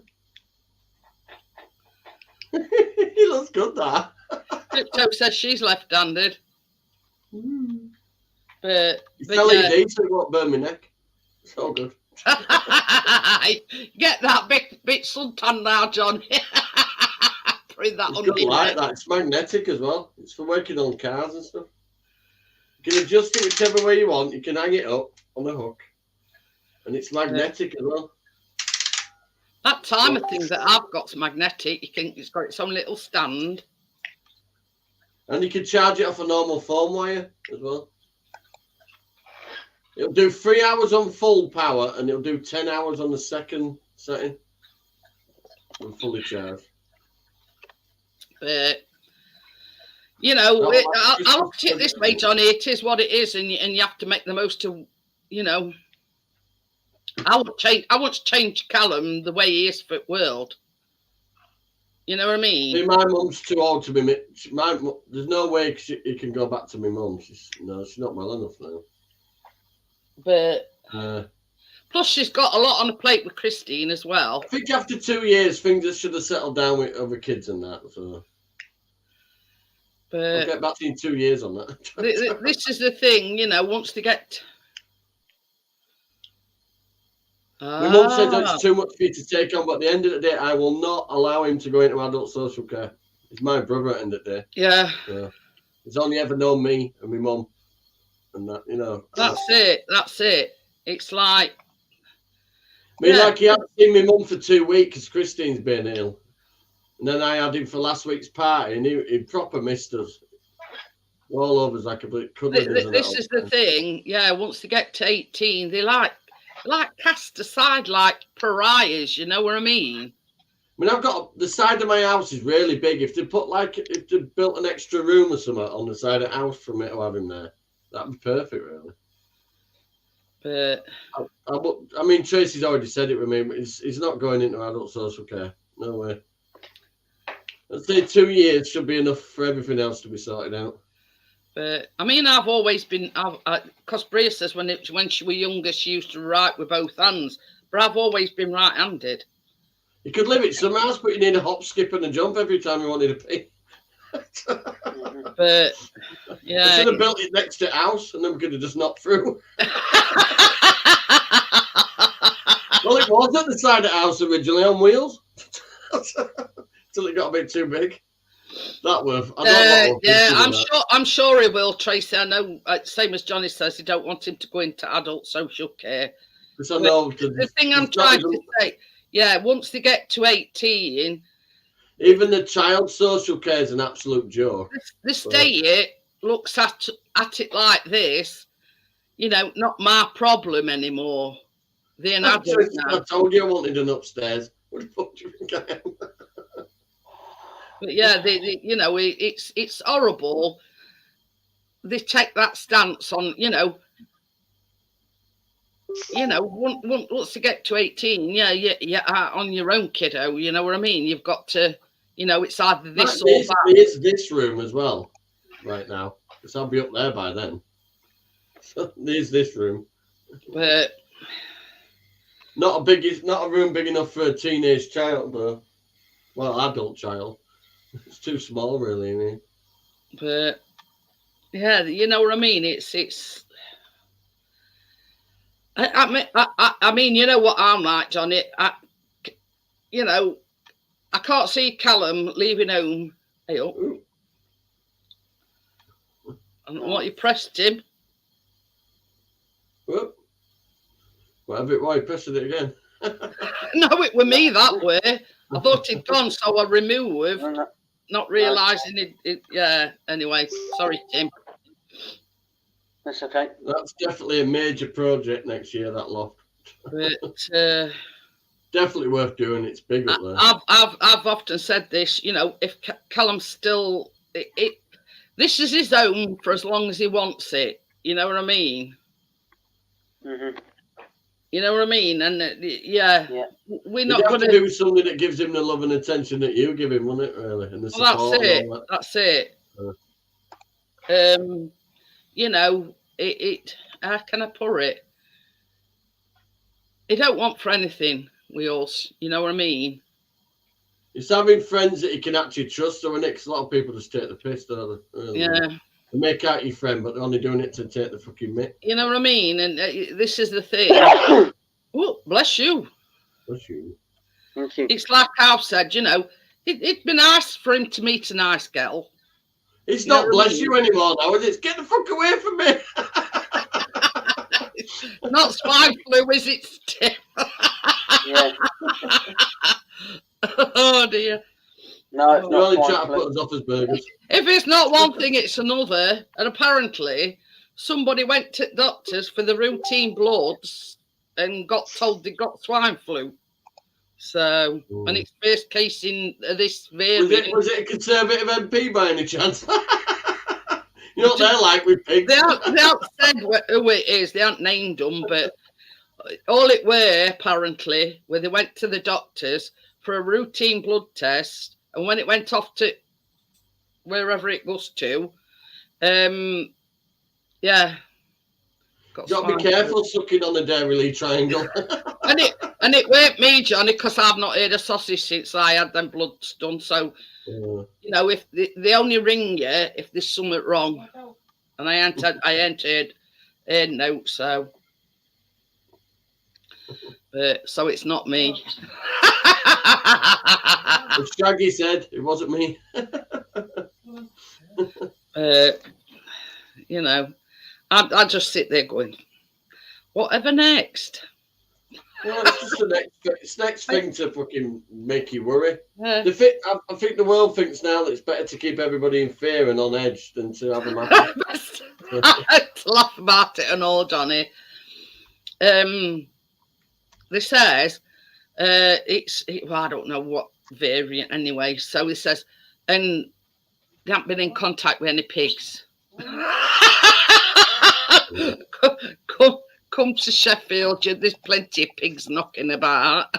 He looks good, that. Crypto says she's left-handed. But LED, so it won't burn my neck. It's all good. Get that bit suntan now, John. Bring that It's on good your light, neck. that. It's magnetic as well. It's for working on cars and stuff. You can adjust it whichever way you want. You can hang it up on a hook. And it's magnetic as well. That timer thing that I've got's magnetic. It's got its own little stand. And you can charge it off a normal phone wire as well. It'll do 3 hours on full power and it'll do 10 hours on the second setting. I'm fully charged. But you know, No, I look at it this way, Johnny. It is what it is, and you have to make the most of. You know, I want to change Callum the way he is for the world. You know what I mean? See, my mum's too old to be. There's no way he can go back to my mum. She's not well enough now. But I plus, she's got a lot on the plate with Christine as well. think after 2 years, things should have settled down with other kids and that. So I'll But get back to you in 2 years on that. this is the thing, you know. Once they get, My mum said it's too much for you to take on, but at the end of the day, I will not allow him to go into adult social care. He's my brother at the end of the day. yeah, So he's only ever known me and my mum, and that, you know. that's it. It's like, I mean, like he hadn't seen my mum for 2 weeks because Christine's been ill. And then I had him for last week's party and he proper missed us. All over us like a bit cuddling. this is the thing. Yeah, once they get to 18, they like cast aside like pariahs. You know what I mean? I mean, I've got the side of my house is really big. If they built an extra room or something on the side of the house for me to have him there, that'd be perfect, really. But I mean, Tracy's already said it with me, but he's not going into adult social care. No way. I'd say 2 years should be enough for everything else to be sorted out. But I mean, I've always been, because Bria says when she was younger, she used to write with both hands. But I've always been right-handed. You could live it somewhere else, but you need a hop, skip, and a jump every time you wanted to pee. But yeah, I should have built it next to the house, and then we could have just knocked through. Well, it was at the side of the house originally on wheels, till it got a bit too big. That was. I'm sure he will, Tracy. I know, same as Johnny says, he don't want him to go into adult social care. Because I know the thing I'm trying to say, yeah, once they get to 18, even the child social care is an absolute joke. the state looks at it like this, you know, not my problem anymore. They're an adult now. I told you I wanted an upstairs. What the fuck do you think I am? But yeah, they you know, it's horrible. They take that stance on, you know, you know, once you get to 18, yeah, you're out on your own, kiddo. You know what I mean? You've got to, you know, it's either this or that. There's this room as well, right now, because I'll be up there by then. So there's this room. But not a room big enough for a teenage child, though. Well, adult child. It's too small, really. I mean. But yeah, you know what I mean. It's. I mean, you know what I'm like, Johnny. You know, I can't see Callum leaving home. Hey, up. And what you pressed him. Whoop. Why pressing it again? No, it was me that way. I thought he'd gone, so I removed, not realising it. Yeah. Anyway, sorry, Tim. That's okay. That's definitely a major project next year. That loft. But definitely worth doing. It's big up there. I've often said this. You know, if Callum's still this is his home for as long as he wants it. You know what I mean? Mm-hmm. You know what I mean? And yeah. We're not going to do something that gives him the love and attention that you give him, wouldn't it? Really, and the support. That's it. That's it. You know, it. How can I put it? He don't want for anything with us. You know what I mean? It's having friends that you can actually trust. So, next, a lot of people just take the piss, don't they? Really. Yeah. They make out your friend, but they're only doing it to take the fucking mick. You know what I mean? And this is the thing. Oh, bless you. Bless you. Thank you. It's like I've said, you know, it'd be nice for him to meet a nice girl. It's not bless you anymore now, is it? Get the fuck away from me. Not swine flu, is it, Tim? Yeah. Oh, dear. No, it's You're not only swine trying to flu. put us off as burgers. If it's not one thing, it's another. And apparently, somebody went to doctors for the routine bloods and got told they got swine flu. So, and it's first case in this variant. Was it a Conservative MP by any chance? You know what they're like with pigs. They haven't said who it is. They haven't named them, but all it were, apparently, where they went to the doctors for a routine blood test, and when it went off to wherever it goes to, yeah. Got to be careful sucking on the Dairy Triangle. and it weren't me, Johnny, because I've not heard a sausage since I had them bloods done. So, you know, if they only ring you if there's something wrong, and I ain't heard notes, so. So it's not me. As Shaggy said, it wasn't me. You know, I just sit there going, whatever next. Well, it's just the next thing to fucking make you worry. Yeah. I think the world thinks now that it's better to keep everybody in fear and on edge than to have them happy. I to laugh about it and all, Johnny. This says well, I don't know what variant anyway. So it says, and they haven't been in contact with any pigs. Come to Sheffield, there's plenty of pigs knocking about.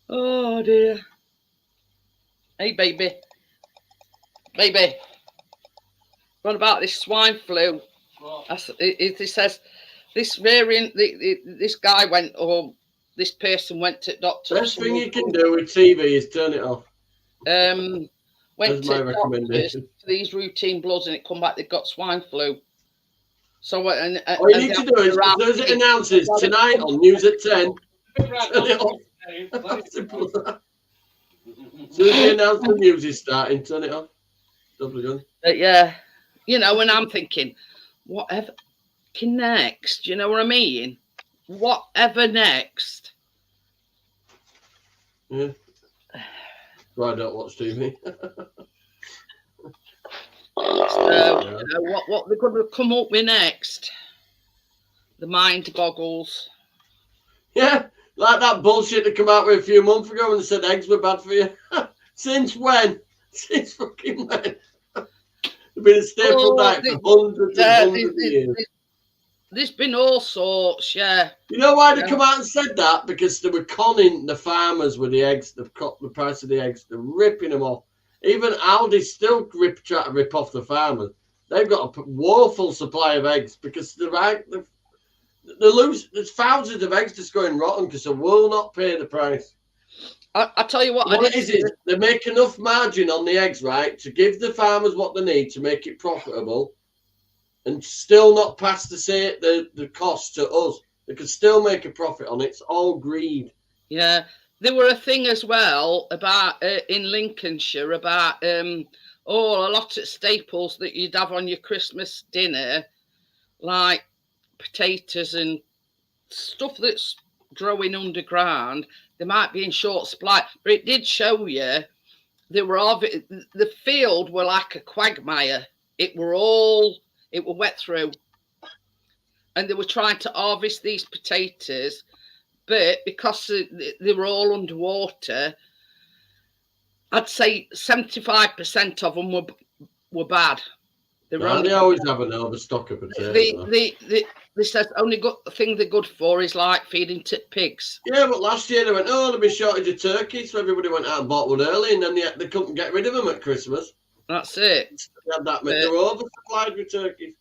Oh dear. Hey baby. What about this swine flu? It says this variant, this guy went, or this person went to doctor. Best thing you can do with TV is turn it off. Went That's my to recommendation. For these routine bloods, and it come back they've got swine flu. So all you need to do is, as soon as it announces tonight on News at 10, turn it off. Simple as that. As soon as they announce the news is starting, turn it off. Double done. Yeah, you know, and I'm thinking, whatever next, you know what I mean? Whatever next. Yeah. Well, I don't watch TV. So, you know, what they're going to come up with next? The mind boggles. Yeah, like that bullshit that came out with a few months ago when they said eggs were bad for you. Since when? Since fucking when? It's been a staple Oh, diet for hundreds and hundreds of years. There's been all sorts, yeah. You know why they come out and said that? Because they were conning the farmers with the eggs. They've cut the price of the eggs. They're ripping them off. Even Aldi still try to rip off the farmers. They've got a woeful supply of eggs because they lose. There's thousands of eggs just going rotten because they will not pay the price. I tell you what, What it is they make enough margin on the eggs, right, to give the farmers what they need to make it profitable, and still not pass the cost to us. They could still make a profit on it. It's all greed. Yeah, there were a thing as well about in Lincolnshire about a lot of staples that you'd have on your Christmas dinner, like potatoes and stuff that's growing underground. They might be in short supply, but it did show you the field were like a quagmire. It were wet through, and they were trying to harvest these potatoes, but because they were all underwater, I'd say 75% of them were bad. They always have an overstock of potatoes. They said only good thing they're good for is like feeding pigs. Yeah, but last year they went, there'll be shortage of turkey, so everybody went out and bought one early, and then they couldn't get rid of them at Christmas. That's it. They had that many. They were oversupplied with turkeys.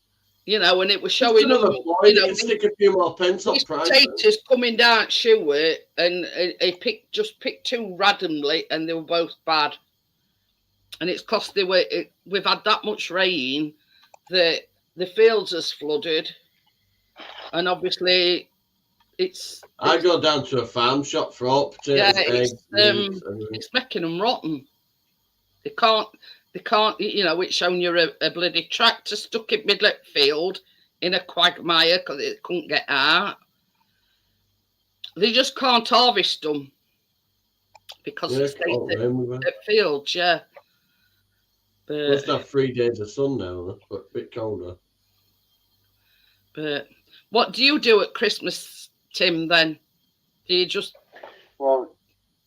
You know, and it was showing them. You know, stick a few more pence on price. Potatoes coming down Shuart, and he picked 2 randomly, and they were both bad. And it's because we've had that much rain that the fields has flooded, and obviously I go down to a farm shop for all potatoes, eggs. It's making them rotten. They can't. You know, it's showing you a bloody tractor stuck in middle of the field in a quagmire because it couldn't get out. They just can't harvest them because it's the fields, yeah. But must have 3 days of sun now, but a bit colder. But what do you do at Christmas, Tim? Then do you just? Well,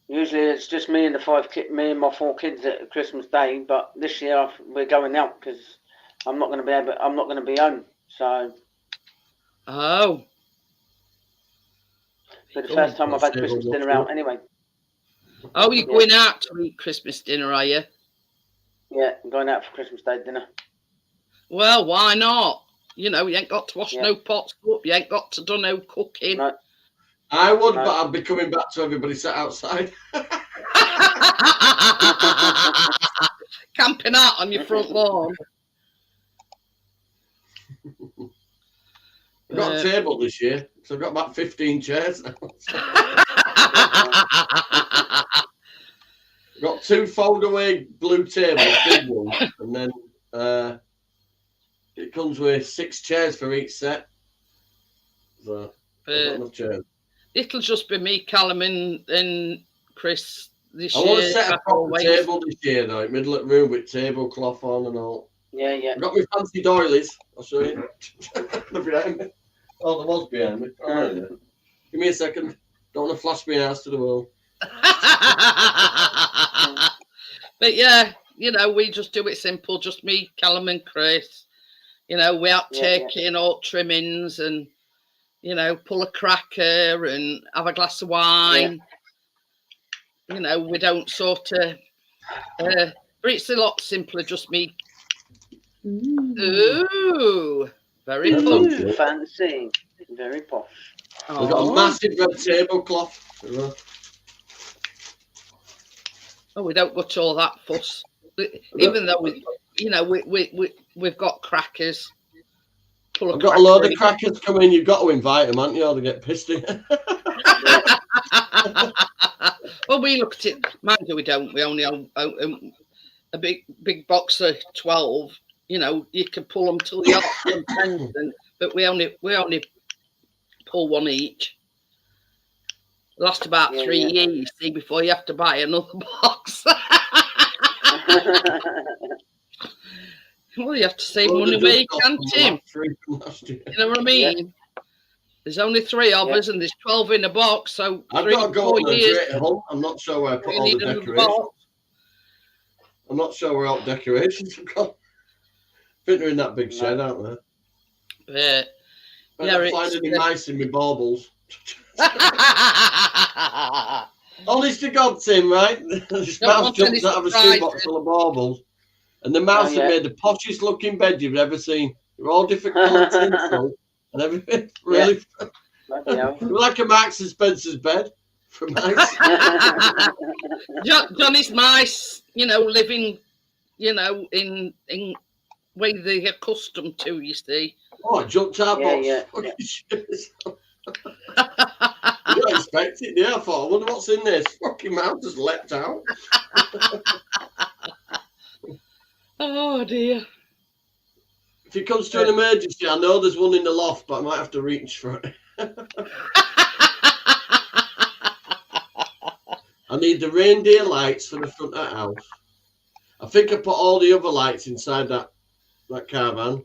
usually it's just me and my 4 kids at Christmas Day. But this year we're going out because I'm not going to be home. So. Oh. For the first time I've had Christmas dinner out anyway. Oh, you're going out to eat Christmas dinner, are you? Yeah, I'm going out for Christmas Day dinner. Well, why not? You know, you ain't got to wash no pots up. You ain't got to do no cooking. No. I would, but I'd be coming back to everybody sat outside. Camping out on your front lawn. I've got a table this year, so I've got about 15 chairs now. I've got 2 fold-away blue tables, big ones, and then it comes with 6 chairs for each set. So I've got enough chairs. It'll just be me, Callum, and Chris this year. I want to set a proper table this year, though, middle of the room with tablecloth on and all. Yeah, yeah. I've got my fancy doilies. I'll show you. They're behind me. Oh, there was behind me. Oh, yeah. Give me a second. Don't want to flash my ass to the world. But yeah, you know, we just do it simple. Just me, Callum, and Chris. You know, we out taking all trimmings and, you know, pull a cracker and have a glass of wine. Yeah. You know, we don't sort of. But it's a lot simpler. Just me. Ooh, very fancy, very posh. We've got a massive red tablecloth. Oh, we don't go to all that fuss. Even though we've got crackers. I've got a load of crackers coming. You've got to invite them, haven't you? Or they get pissed in. Well, we look at it. Mind you, we don't. We only own a big box of 12. You know, you can pull them till the end, but we only pull one each. Last about 3 years, you see, before you have to buy another box. Well, you have to save money where you can, Tim. You know what I mean? Yeah. There's only 3 of us, and there's 12 in a box, so I've got to go on a great hunt. I'm not sure where I put all the decorations. I'm not sure where all the decorations have gone. think they're in that big shed, aren't they? Yeah, Better find any mice in my baubles. Honest to God, Tim, right? This mouse jumped out of a shoebox full of baubles. And the mouse had made the poshest looking bed you've ever seen. They're all different coloured tinsel and everything. Really, like a Marks and Spencer's bed for mice. Johnny's mice, living, in way they're accustomed to. You see. Oh, I jumped out box. Yeah. You don't expect it, yeah. I thought, I wonder what's in this. Fucking mouse just leapt out. Oh dear. If it comes to an emergency, I know there's one in the loft, but I might have to reach for it. I need the reindeer lights for the front of the house. I think I put all the other lights inside that caravan.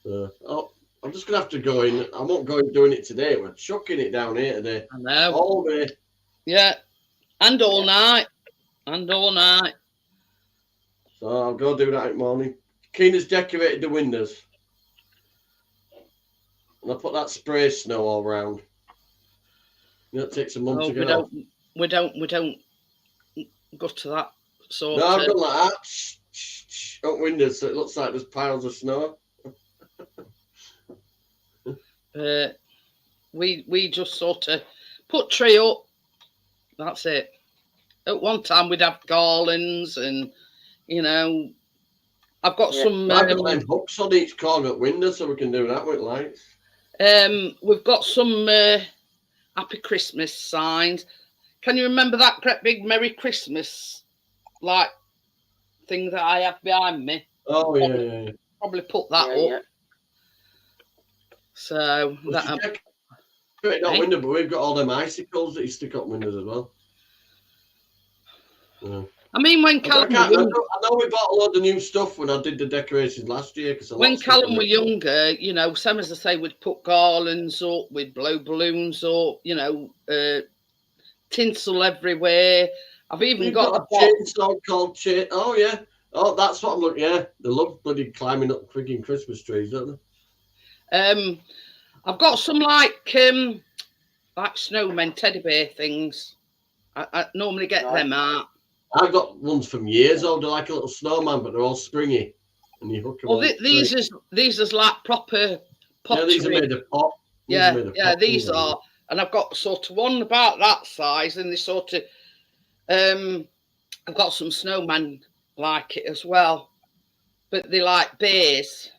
I'm just going to have to go in. I won't go in doing it today. We're chucking it down here today. I know. All day. Yeah. And all night. So I'll go do that in the morning. Keena's decorated the windows. And I put that spray snow all around. It takes a month to get off. We don't go to that sort. No, I've done like that. Up windows, so it looks like there's piles of snow. We just sort of put tree up. That's it. At one time we'd have garlands and I've got some. I've got hooks on each corner window so we can do that with lights. We've got some Happy Christmas signs. Can you remember that great big Merry Christmas thing that I have behind me? Oh yeah. Probably put that up. Yeah. So that. Window, but we've got all them icicles that you stick up windows as well. Yeah. I mean, when Callum I know we bought a lot of new stuff when I did the decorations last year. When Callum were younger, same as I say, we'd put garlands up, we'd blow balloons up, tinsel everywhere. I've even got a chainsaw called chain. Oh yeah, that's what I'm looking. Yeah, they love bloody climbing up freaking Christmas trees, don't they? I've got some like snowmen, teddy bear things. I normally get them out. I've got ones from years old. They're like a little snowman, but they're all springy. And you hook them on. These is like proper pottery. Yeah, these are made of pop. These are. And I've got sort of one about that size, and they sort of. I've got some snowmen like it as well, but they like bears.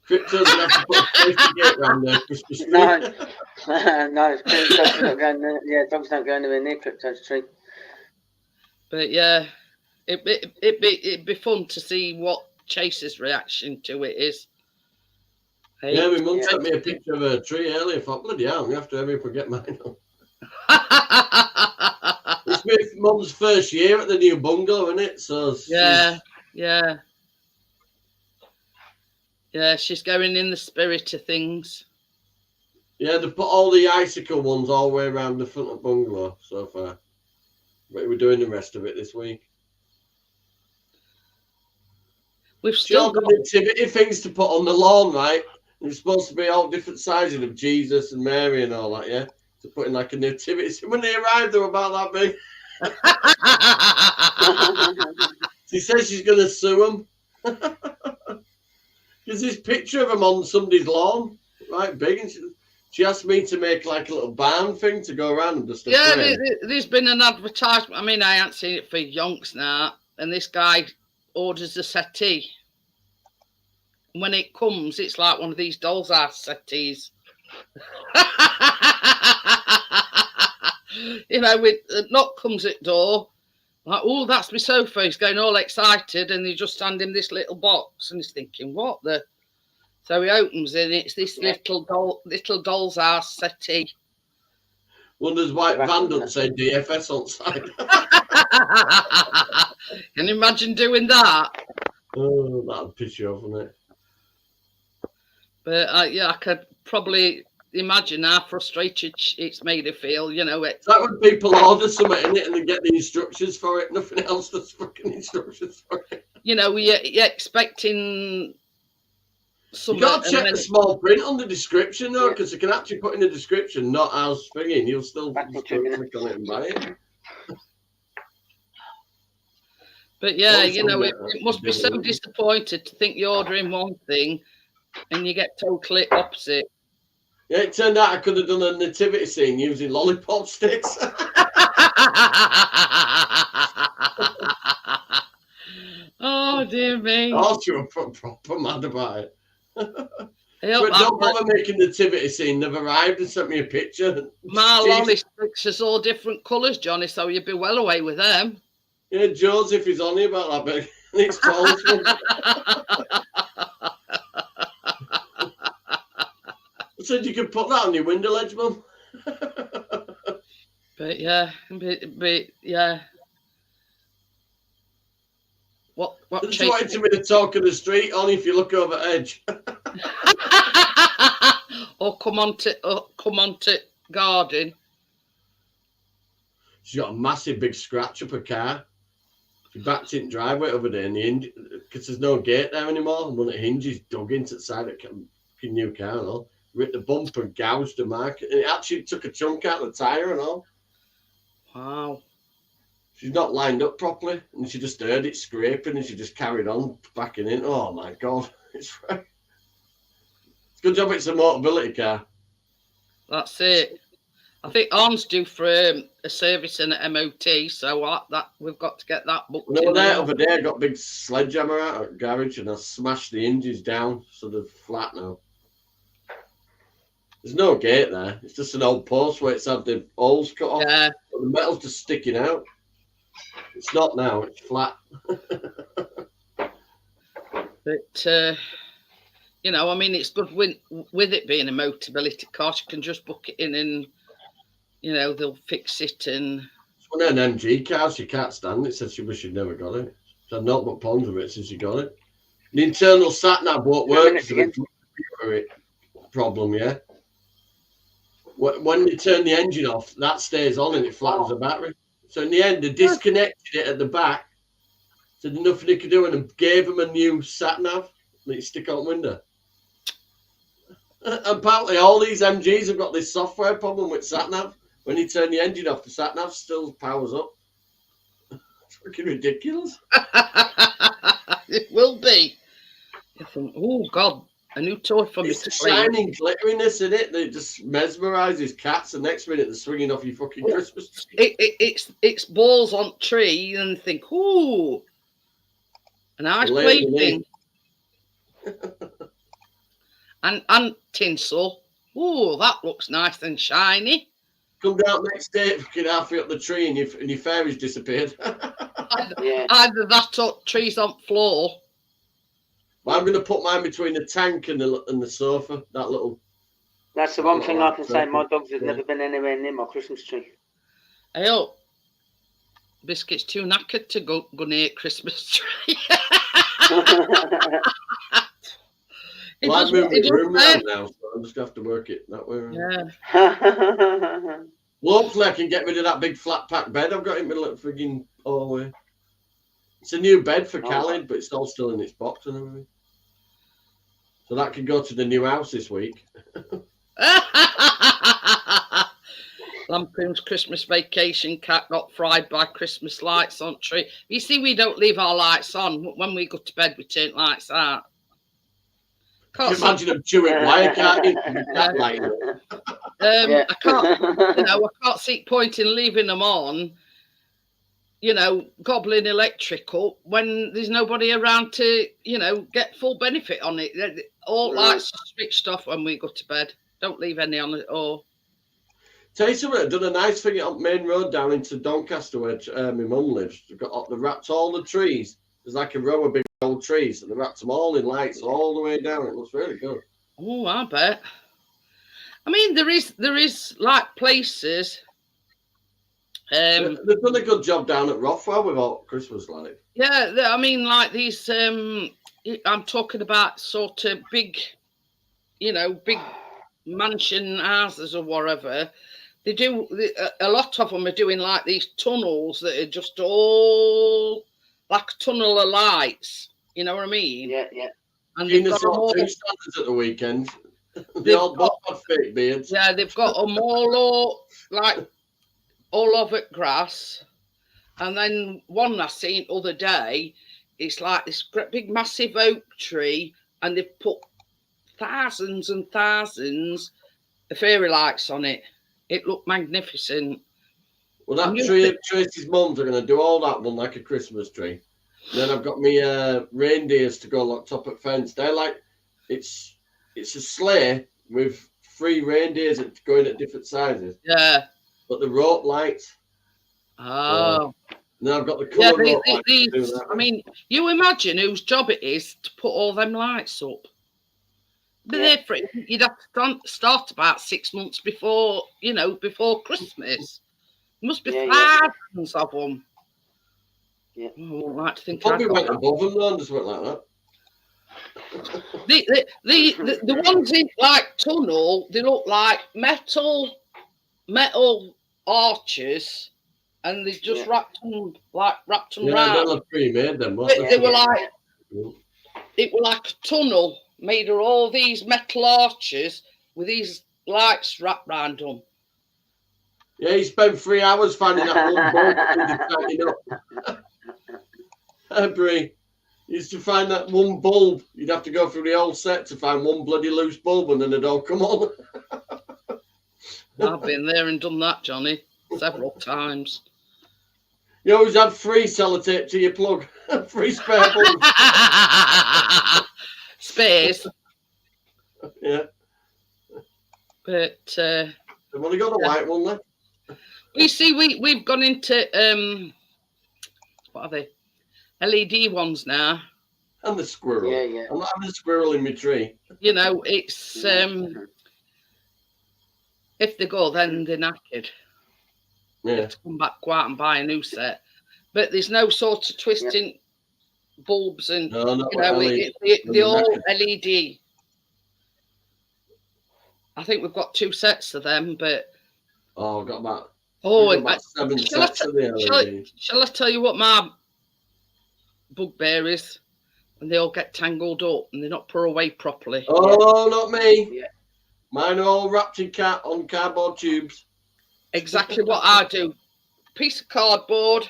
Crypto's gonna have to put a safety gate around there Christmas tree. No, Crypto's not going there. Yeah, dogs don't go anywhere near Crypto's tree. But yeah, it'd be fun to see what Chase's reaction to it is. Hey, yeah, my mum sent me a picture of a tree earlier. I thought, bloody hell, I'm going to have to hurry up and get mine on. It's my mum's first year at the new bungalow, isn't it? So yeah, she's going in the spirit of things. Yeah, they put all the icicle ones all the way around the front of the bungalow so far. But we're doing the rest of it this week. We've still got nativity things to put on the lawn, right? It's supposed to be all different sizes of Jesus and Mary and all that, yeah? To put in like a nativity. So when they arrived, they were about that big. She says she's going to sue them. There's this picture of them on somebody's lawn, right big, and she asked me to make like a little barn thing to go around and just. There's been an advertisement. I mean, I haven't seen it for yonks now, and this guy orders a settee. When it comes, it's like one of these doll's ass settees. With a knock comes at door. Like, oh, that's my sofa. He's going all excited, and they just hand him this little box, and he's thinking, what the? So he opens it, and it's this little doll's ass settee. Wonders why Van doesn't say DFS on side. Can you imagine doing that? Oh, that'd piss you off, wouldn't it? But I could probably imagine how frustrated it's made her feel. It's like when people order something in it and they get the instructions for it. Nothing else. There's fucking instructions for it. you know, you're expecting some. You got to check the small print on the description though, because you can actually put in the description not as thingy. You'll still Back in just 2 minutes. click on it and buy it. But yeah, Always you know, on it must be so disappointed to think you're ordering one thing and you get totally opposite. Yeah, it turned out I could have done a nativity scene using lollipop sticks. Oh dear me! Oh, you were proper mad about it. I hope But don't bother making the nativity scene. They've arrived and sent me a picture. my lolly sticks is all different colours, Johnny, so you'd be well away with them. Yeah, Joseph is on here about that, but it's tallest one. I said you could put that on your window ledge, Mum. But yeah, yeah. What Just wanted to be the talk of the street, only if you look over edge. or come on to garden. She's got a massive big scratch up her car. She backed in driveway over there in the hinge, because there's no gate there anymore. And one of the hinges dug into the side of the new car and all. Ripped the bumper, gouged the mark. And it actually took a chunk out of the tyre and all. Wow. She's not lined up properly. And she just heard it scraping and she just carried on backing in. Oh my God. It's a good job it's a mobility car. That's it. I think arms due for a service and an MOT, so that we've got to get that booked. No, there over there, I got a big sledgehammer out at the garage and I smashed the hinges down so they're flat now. There's no gate there. It's just an old post where it's had the holes cut off. Yeah. But the metal's just sticking out. It's not now. It's flat. But you know, I mean, it's good with it being a mobility car. You can just book it in, and you know they'll fix it. And it's one of them MG cars. She can't stand it. Said she wished she'd never got it. She had not but problems with it since she got it. The internal sat nav won't work. It's a computer problem. Yeah. When you turn the engine off, that stays on and it flattens the battery. So in the end, they disconnected it at the back. Said nothing they could do, and gave them a new sat nav that you stick on the window. Apparently, all these MGs have got this software problem with sat nav. When you turn the engine off, the sat nav still powers up. It's fucking ridiculous. It will be. You think, oh God, a new toy for me. It's the shining glitteriness in it that just mesmerises cats. The next minute they're swinging off your fucking Christmas tree. It's balls on tree and think, ooh, a nice plaything. and tinsel. Ooh, that looks nice and shiny. Come down next day, fucking halfway up the tree, and your fairies disappeared. Either that or trees on floor. Well, I'm going to put mine between the tank and the sofa. That little. That's the one thing I can say. My dogs have never been anywhere near my Christmas tree. Hey, oh, Biscuit's too knackered to go near Christmas tree. Well, I've moved my room around now, so I'm just going to have to work it that way. Yeah. Well, hopefully I can get rid of that big flat pack bed I've got in the middle of the frigging hallway. It's a new bed for Khaled, but it's all still in its box and everything. So that could go to the new house this week. Lampoon's Christmas vacation cat got fried by Christmas lights on tree. You see, we don't leave our lights on. When we go to bed, we turn lights out. Can you imagine them chewing wire, can't you? I can't see point in leaving them on, you know, gobbling electrical when there's nobody around to, you know, get full benefit on it. All lights are switched off when we go to bed. Don't leave any on at all. Tell you something, I've done a nice thing on Main Road down into Doncaster where my mum lives. They've wrapped all the trees. There's like a row of big old trees, and they wrapped them all in lights all the way down. It looks really good. Oh, I bet. I mean, there is like places. They've done a good job down at Rothwell with all Christmas lights. Yeah, I mean, like these. I'm talking about sort of big, you know, big mansion houses or whatever. They do a lot of them are doing like these tunnels that are just all like a tunnel of lights. You know what I mean? Yeah, yeah. And they've Gina got them saw all, two standards at the weekend. They They've all both had fake beards. yeah, they've got them all over grass. And then one I seen other day, it's like this great big massive oak tree, and they've put thousands and thousands of fairy lights on it. It looked magnificent. Well, that tree at Tracy's mum's are going to do all that one like a Christmas tree. And then I've got me reindeers to go locked up at fence. They're like, it's a sleigh with 3 reindeers going at different sizes. Yeah. But the rope lights. Oh. Now I've got the colour rope lights to do that. I mean, you imagine whose job it is to put all them lights up. But you'd have to start about 6 months before, before Christmas. Must be thousands of them. Yeah. I wouldn't like to think. Probably went above them though, and just went like that. The ones in like tunnel, they look like metal arches, and they just wrapped them round. They look pre-made them. They were like, it was like a tunnel made of all these metal arches with these lights wrapped round them. Yeah, he spent 3 hours finding that one bulb. Brie, he used to find that one bulb. You'd have to go through the whole set to find one bloody loose bulb, and then it'd all come on. I've been there and done that, Johnny, several times. You always have 3 sellotape to your plug. 3 spare bulbs. Spares. Yeah. But they've only got a white one left. You see, we've gone into what are they? LED ones now. And the squirrel. Yeah. I'm not having a squirrel in my tree. It's if they go, then they're knackered. Yeah. They have to come back out and buy a new set. But there's no sort of twisting bulbs and No, not they're all LED. I think we've got 2 sets of them, but I've got about 7 shall sets of the LED. Shall I tell you what my bugbear is? And they all get tangled up and they're not put away properly. Oh, not me. Yeah. Mine are all wrapped in on cardboard tubes. Exactly what I do. Piece of cardboard,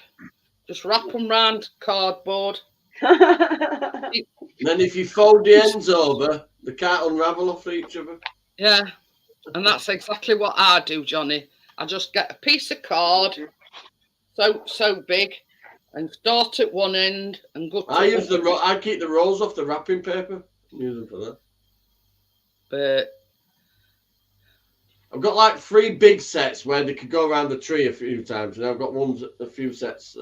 just wrap them round cardboard. And then if you fold the ends over, they can't unravel off each other. Yeah, and that's exactly what I do, Johnny. I just get a piece of card, so big, and start at one end and go. I keep the rolls off the wrapping paper. Use them for that. But I've got like 3 big sets where they could go around the tree a few times, and I've got a few sets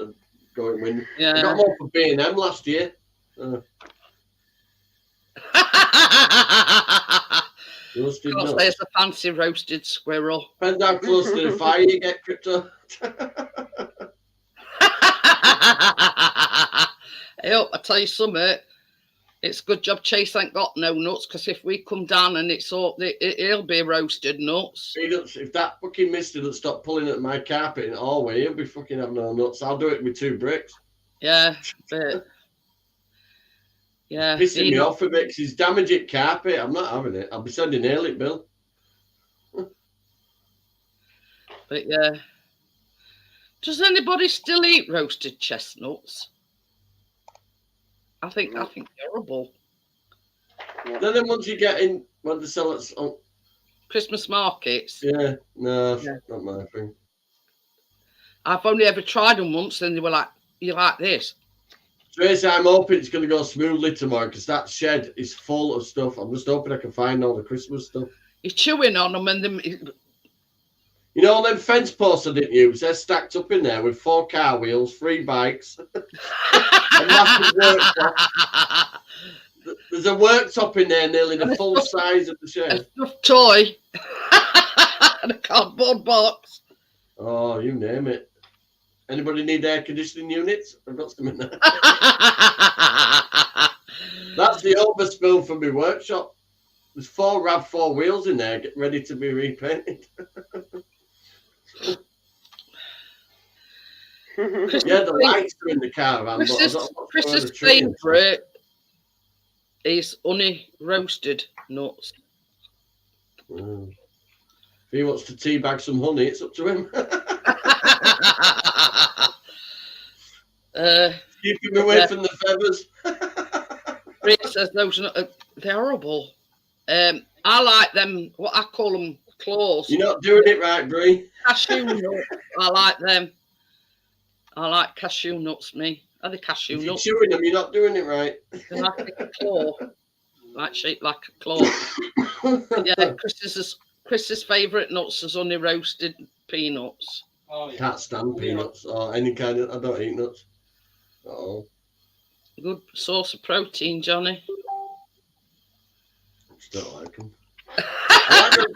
going wind. yeah, I got one for B&M last year. Because there's a fancy roasted squirrel. Depends how close to the fire you get, Crypto. I tell you something. It's a good job Chase ain't got no nuts, because if we come down and it'll be roasted nuts. If that fucking mister doesn't stop pulling at my carpet in the hallway, he'll be fucking having no nuts. I'll do it with 2 bricks. Yeah, but yeah, It's pissing me off a bit because he's damaging carpet. I'm not having it. I'll be sending Ehrlich bill. But yeah, does anybody still eat roasted chestnuts? I think horrible. Yeah. Then once you get in, when they sell it on Christmas markets. Yeah, no, not my thing. I've only ever tried them once, and they were like, "You like this?" Tracy, I'm hoping it's going to go smoothly tomorrow because that shed is full of stuff. I'm just hoping I can find all the Christmas stuff. You're chewing on them, and them. You know, all them fence posts I didn't use, they're stacked up in there with 4 car wheels, 3 bikes, a massive worktop. There's a worktop in there nearly the full size of the shed. A stuffed toy and a cardboard box. Oh, you name it. Anybody need air conditioning units? I've got some in there. That's the overspill from my workshop. There's 4 RAV4 wheels in there, ready to be repainted. Yeah, the lights are in the caravan, but I Chris's, don't know what's Chris's going on the tree and stuff. favourite is honey roasted nuts. Mm. If he wants to teabag some honey, it's up to him. Keep him away from the feathers. Brit says those are they're horrible. I like them. What I call them claws. You're not doing it right, Bree. Cashew nuts. I like them. I like cashew nuts. Me, are they cashew If you're nuts? chewing them, you're not doing it right. They're like a claw, like shaped like a claw. Yeah, Chris's favourite nuts is honey roasted peanuts. Oh, yeah. Can't stand peanuts or any kind of. I don't eat nuts. Oh, Good source of protein, Johnny. I just don't like them. I like them.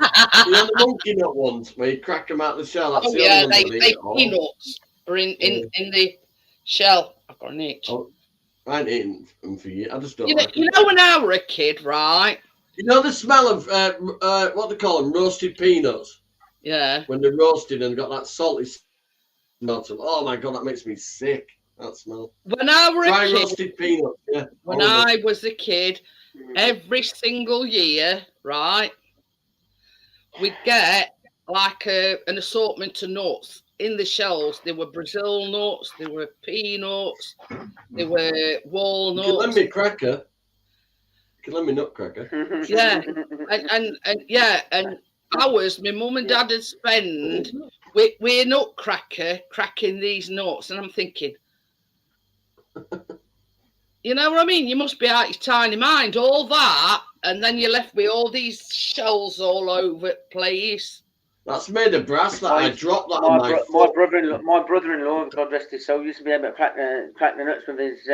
You know the monkey nut ones where you crack them out of the shell. That's the yeah, only one that I they eat. peanuts are in the shell. I've got an itch. Oh, I ain't eating them for you. I just don't You know, like them. you know when I were a kid, right? You know the smell of what they call them, roasted peanuts, Yeah. when they're roasted and got that salty smell to them. Oh my god, that makes me sick. That smell. When I were Dry a kid, roasted peanuts. Yeah. when horrible. I was a kid, every single year, right, we'd get like an assortment of nuts in the shells. There were Brazil nuts, there were peanuts, there were You can lend walnuts. me cracker. You can lend me nutcracker. Yeah, and hours my mum and dad would spend with nutcracker cracking these nuts, and I'm thinking, you know what I mean? You must be out your tiny mind, all that, and then you're left with all these shells all over the place. That's made of brass. That I dropped that on my foot. My brother-in-law, God rest his soul, used to be able to crack the nuts with his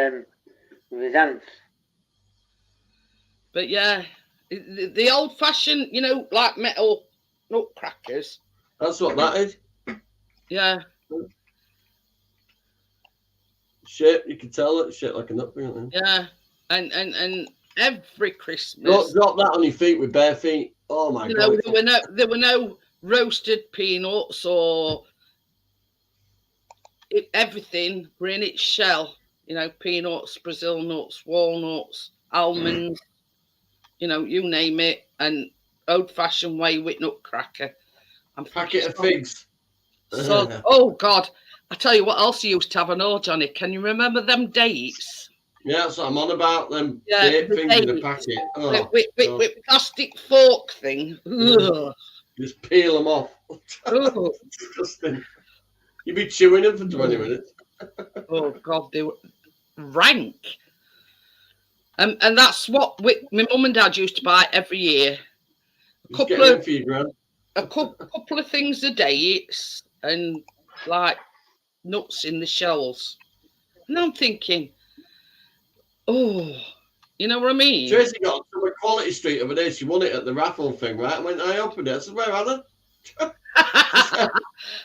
hands. But yeah, the old-fashioned, you know, like metal nutcrackers. That's what that is. Yeah, Shape. You can tell it's shaped like a nutcracker. yeah, and every Christmas, Drop that on your feet with bare feet. Oh my you god. know, there were no roasted peanuts or everything were in its shell. You know, peanuts, Brazil nuts, walnuts, almonds. You know, you name it, and old-fashioned way with nutcracker. Packet of figs. So, oh God, I tell you what else you used to have an old Johnny. Can you remember them dates? Yeah, that's what I'm on about. Them Yeah, date the things in a dates. packet. Oh, With plastic fork thing. Ugh. just peel them off. Ugh. Disgusting. You'd be chewing them for 20 minutes. Oh God, they were rank. And that's what my mum and dad used to buy every year. Just get them for your grand. A couple of things a day, and like nuts in the shells. And I'm thinking, oh, you know what I mean? Tracy got to a Quality Street the other day. She won it at the raffle thing, right? I opened it. I said, "Where, Anna?"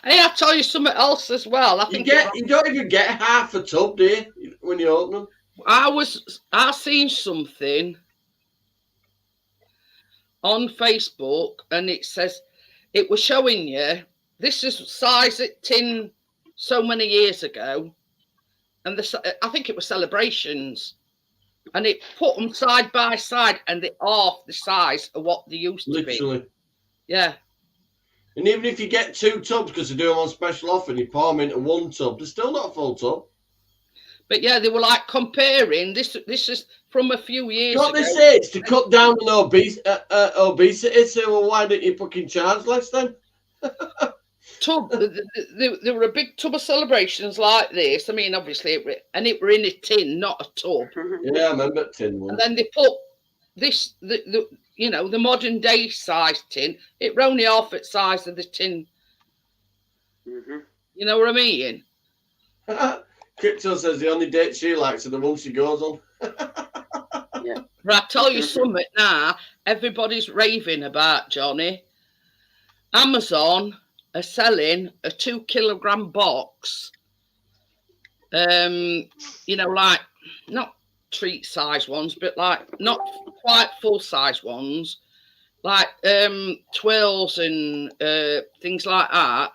Hey, I'll tell you something else as well. I think you don't even get half a tub, do you, when you open them? I seen something on Facebook, and it says it was showing you this is size at tin so many years ago, and I think it was celebrations, and it put them side by side, and they're half the size of what they used to be. Literally. Yeah. And even if you get 2 tubs because they do them on special offer and you pour them into 1 tub, they're still not a full tub. But yeah, they were like comparing this. This is from a few years What ago. they say it's to cut down on obesity. So, well, why don't you fucking charge less then? Tub. There were a big tub of celebrations like this. I mean, obviously, it were in a tin, not a tub. Yeah, I remember tin one. And then they put this, you know, the modern day size tin. It were only half the size of the tin. Mm-hmm. You know what I mean? Crypto says the only dates she likes are the ones she goes on. Yeah. But I tell you something now, everybody's raving about, Johnny. Amazon are selling a 2 kilogram box. You know, like not treat size ones, but like not quite full size ones, like twirls and things like that.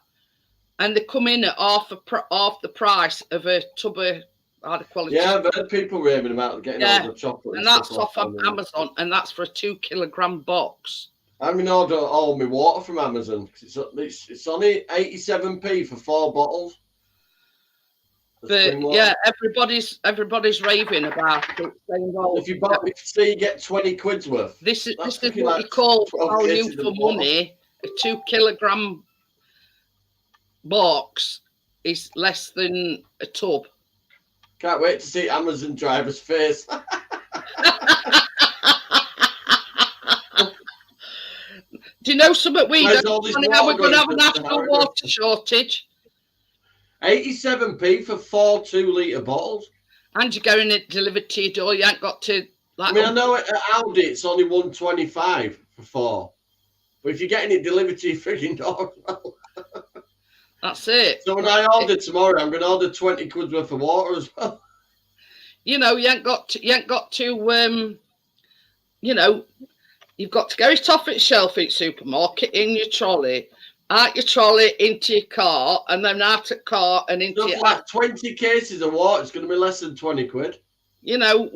and they come in at half the price of a tub of high quality. Yeah, I've heard people raving about getting all the chocolate. And that's off of Amazon, and that's for a 2 kilogram box. I'm going to order all my water from Amazon. It's only 87p for 4 bottles. But yeah, everybody's raving about it. Saying, oh, if you get 20 quid's worth. This is what you call value for money. A 2 kilogram box is less than a tub. Can't wait to see Amazon driver's face. Do you know something we don't know how we're going to have a national water shortage? 87p for 4 2-litre bottles. And you're getting it delivered to your door. You ain't got to. I mean, I know at Aldi it's only 125 for 4. But if you're getting it delivered to your frigging door as well. That's it. So when I order tomorrow, I'm going to order 20 quid worth of water as well. You know, you ain't got to, you know, you've got to get it off its shelf in supermarket, in your trolley, out your trolley, into your car, and then out of car and into your... like 20 cases of water, it's going to be less than 20 quid. You know,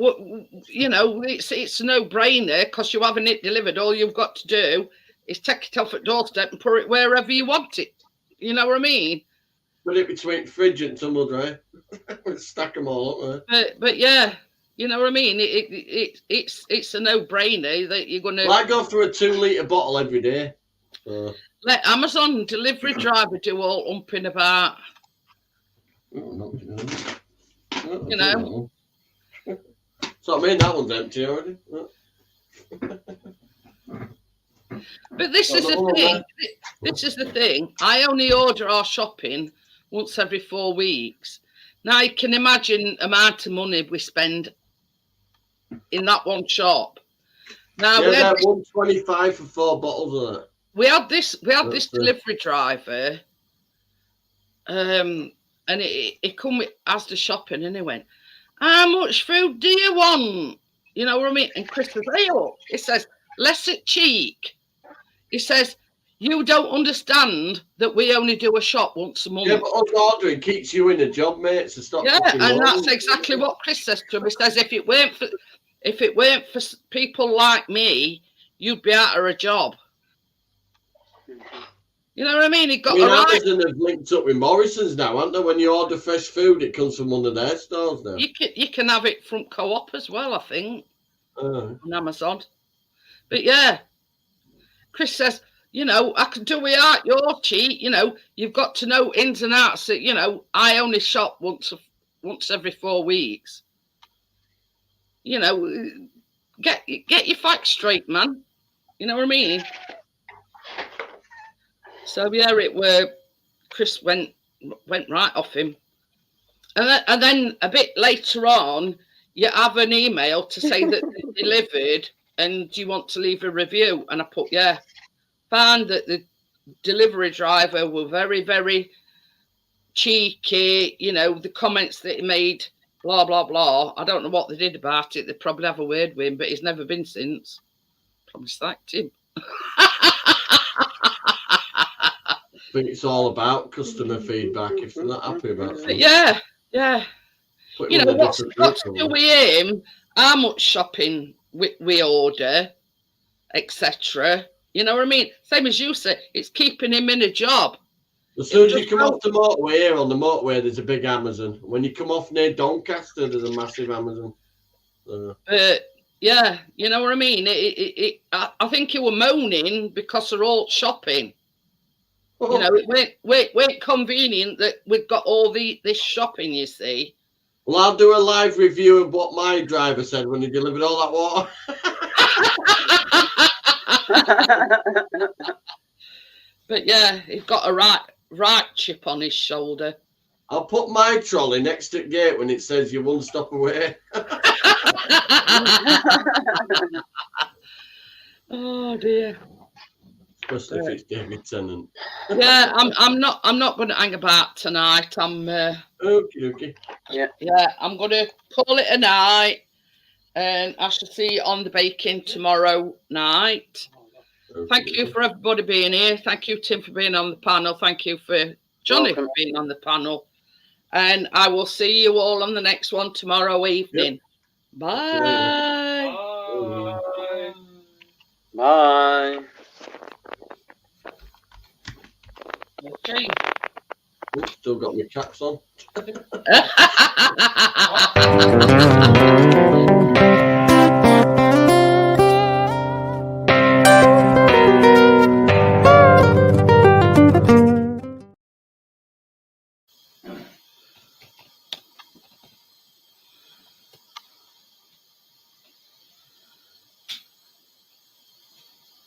it's a no-brainer because you're having it delivered. All you've got to do is take it off at doorstep and put it wherever you want it. You know what I mean? Put it between fridge and tumble dry. Stack them all up there. But yeah, you know what I mean? It's a no-brainer that you're going to... Well, I go through a 2-litre bottle every day. Let Amazon delivery driver do all umping about. You know? So I mean, that one's empty already. But this is the thing. This is the thing. I only order our shopping once every 4 weeks. Now you can imagine the amount of money we spend in that one shop. Now we had 125 for 4 bottles of it. We had this delivery driver, and he come with Asda shopping, and he went, "How much food do you want?" You know what I mean? And Chris says, "Hey, he says, less at cheek." He says, "You don't understand that we only do a shop once a month." Yeah, but us ordering keeps you in a job, mate. So stop. Yeah, and that's exactly what Chris says to him. He says, "If it weren't for people like me, you'd be out of a job." You know what I mean? Amazon have linked up with Morrison's now, haven't they? When you order fresh food, it comes from one of their stores now. You can have it from Co-op as well, I think, on Amazon. But yeah, Chris says, you know, I can do without your cheat. You know, you've got to know ins and outs. That, you know, I only shop once every 4 weeks. You know, get your facts straight, man. You know what I mean? So yeah, Chris went right off him, and then a bit later on, you have an email to say that they delivered, and do you want to leave a review? And I put found that the delivery driver were very, very cheeky. You know, the comments that he made, blah blah blah. I don't know what they did about it. They probably have a word with him, but he's never been since. Probably sacked him. I think it's all about customer feedback. If they're not happy about something. Yeah. You know, what's got to do with him, how much shopping we order, etc. You know what I mean? Same as you say, it's keeping him in a job. As soon as you come off the motorway here, on the motorway, there's a big Amazon. When you come off near Doncaster, there's a massive Amazon. Yeah, you know what I mean? I think he were moaning because they're all shopping. You know, it weren't convenient that we've got all this shopping, you see. Well, I'll do a live review of what my driver said when he delivered all that water. But yeah, he's got a right chip on his shoulder. I'll put my trolley next to the gate when it says you're one stop away. Oh dear. Especially if it's David Tennant. Yeah, I'm not going to hang about tonight. I'm okay. Yeah, I'm going to call it a night, and I shall see you on the baking tomorrow night. Okay. Thank you for everybody being here. Thank you, Tim, for being on the panel. Thank you for Johnny, Welcome. for being on the panel. And I will see you all on the next one tomorrow evening. Bye. Bye. Okay. Oops, still got my caps on.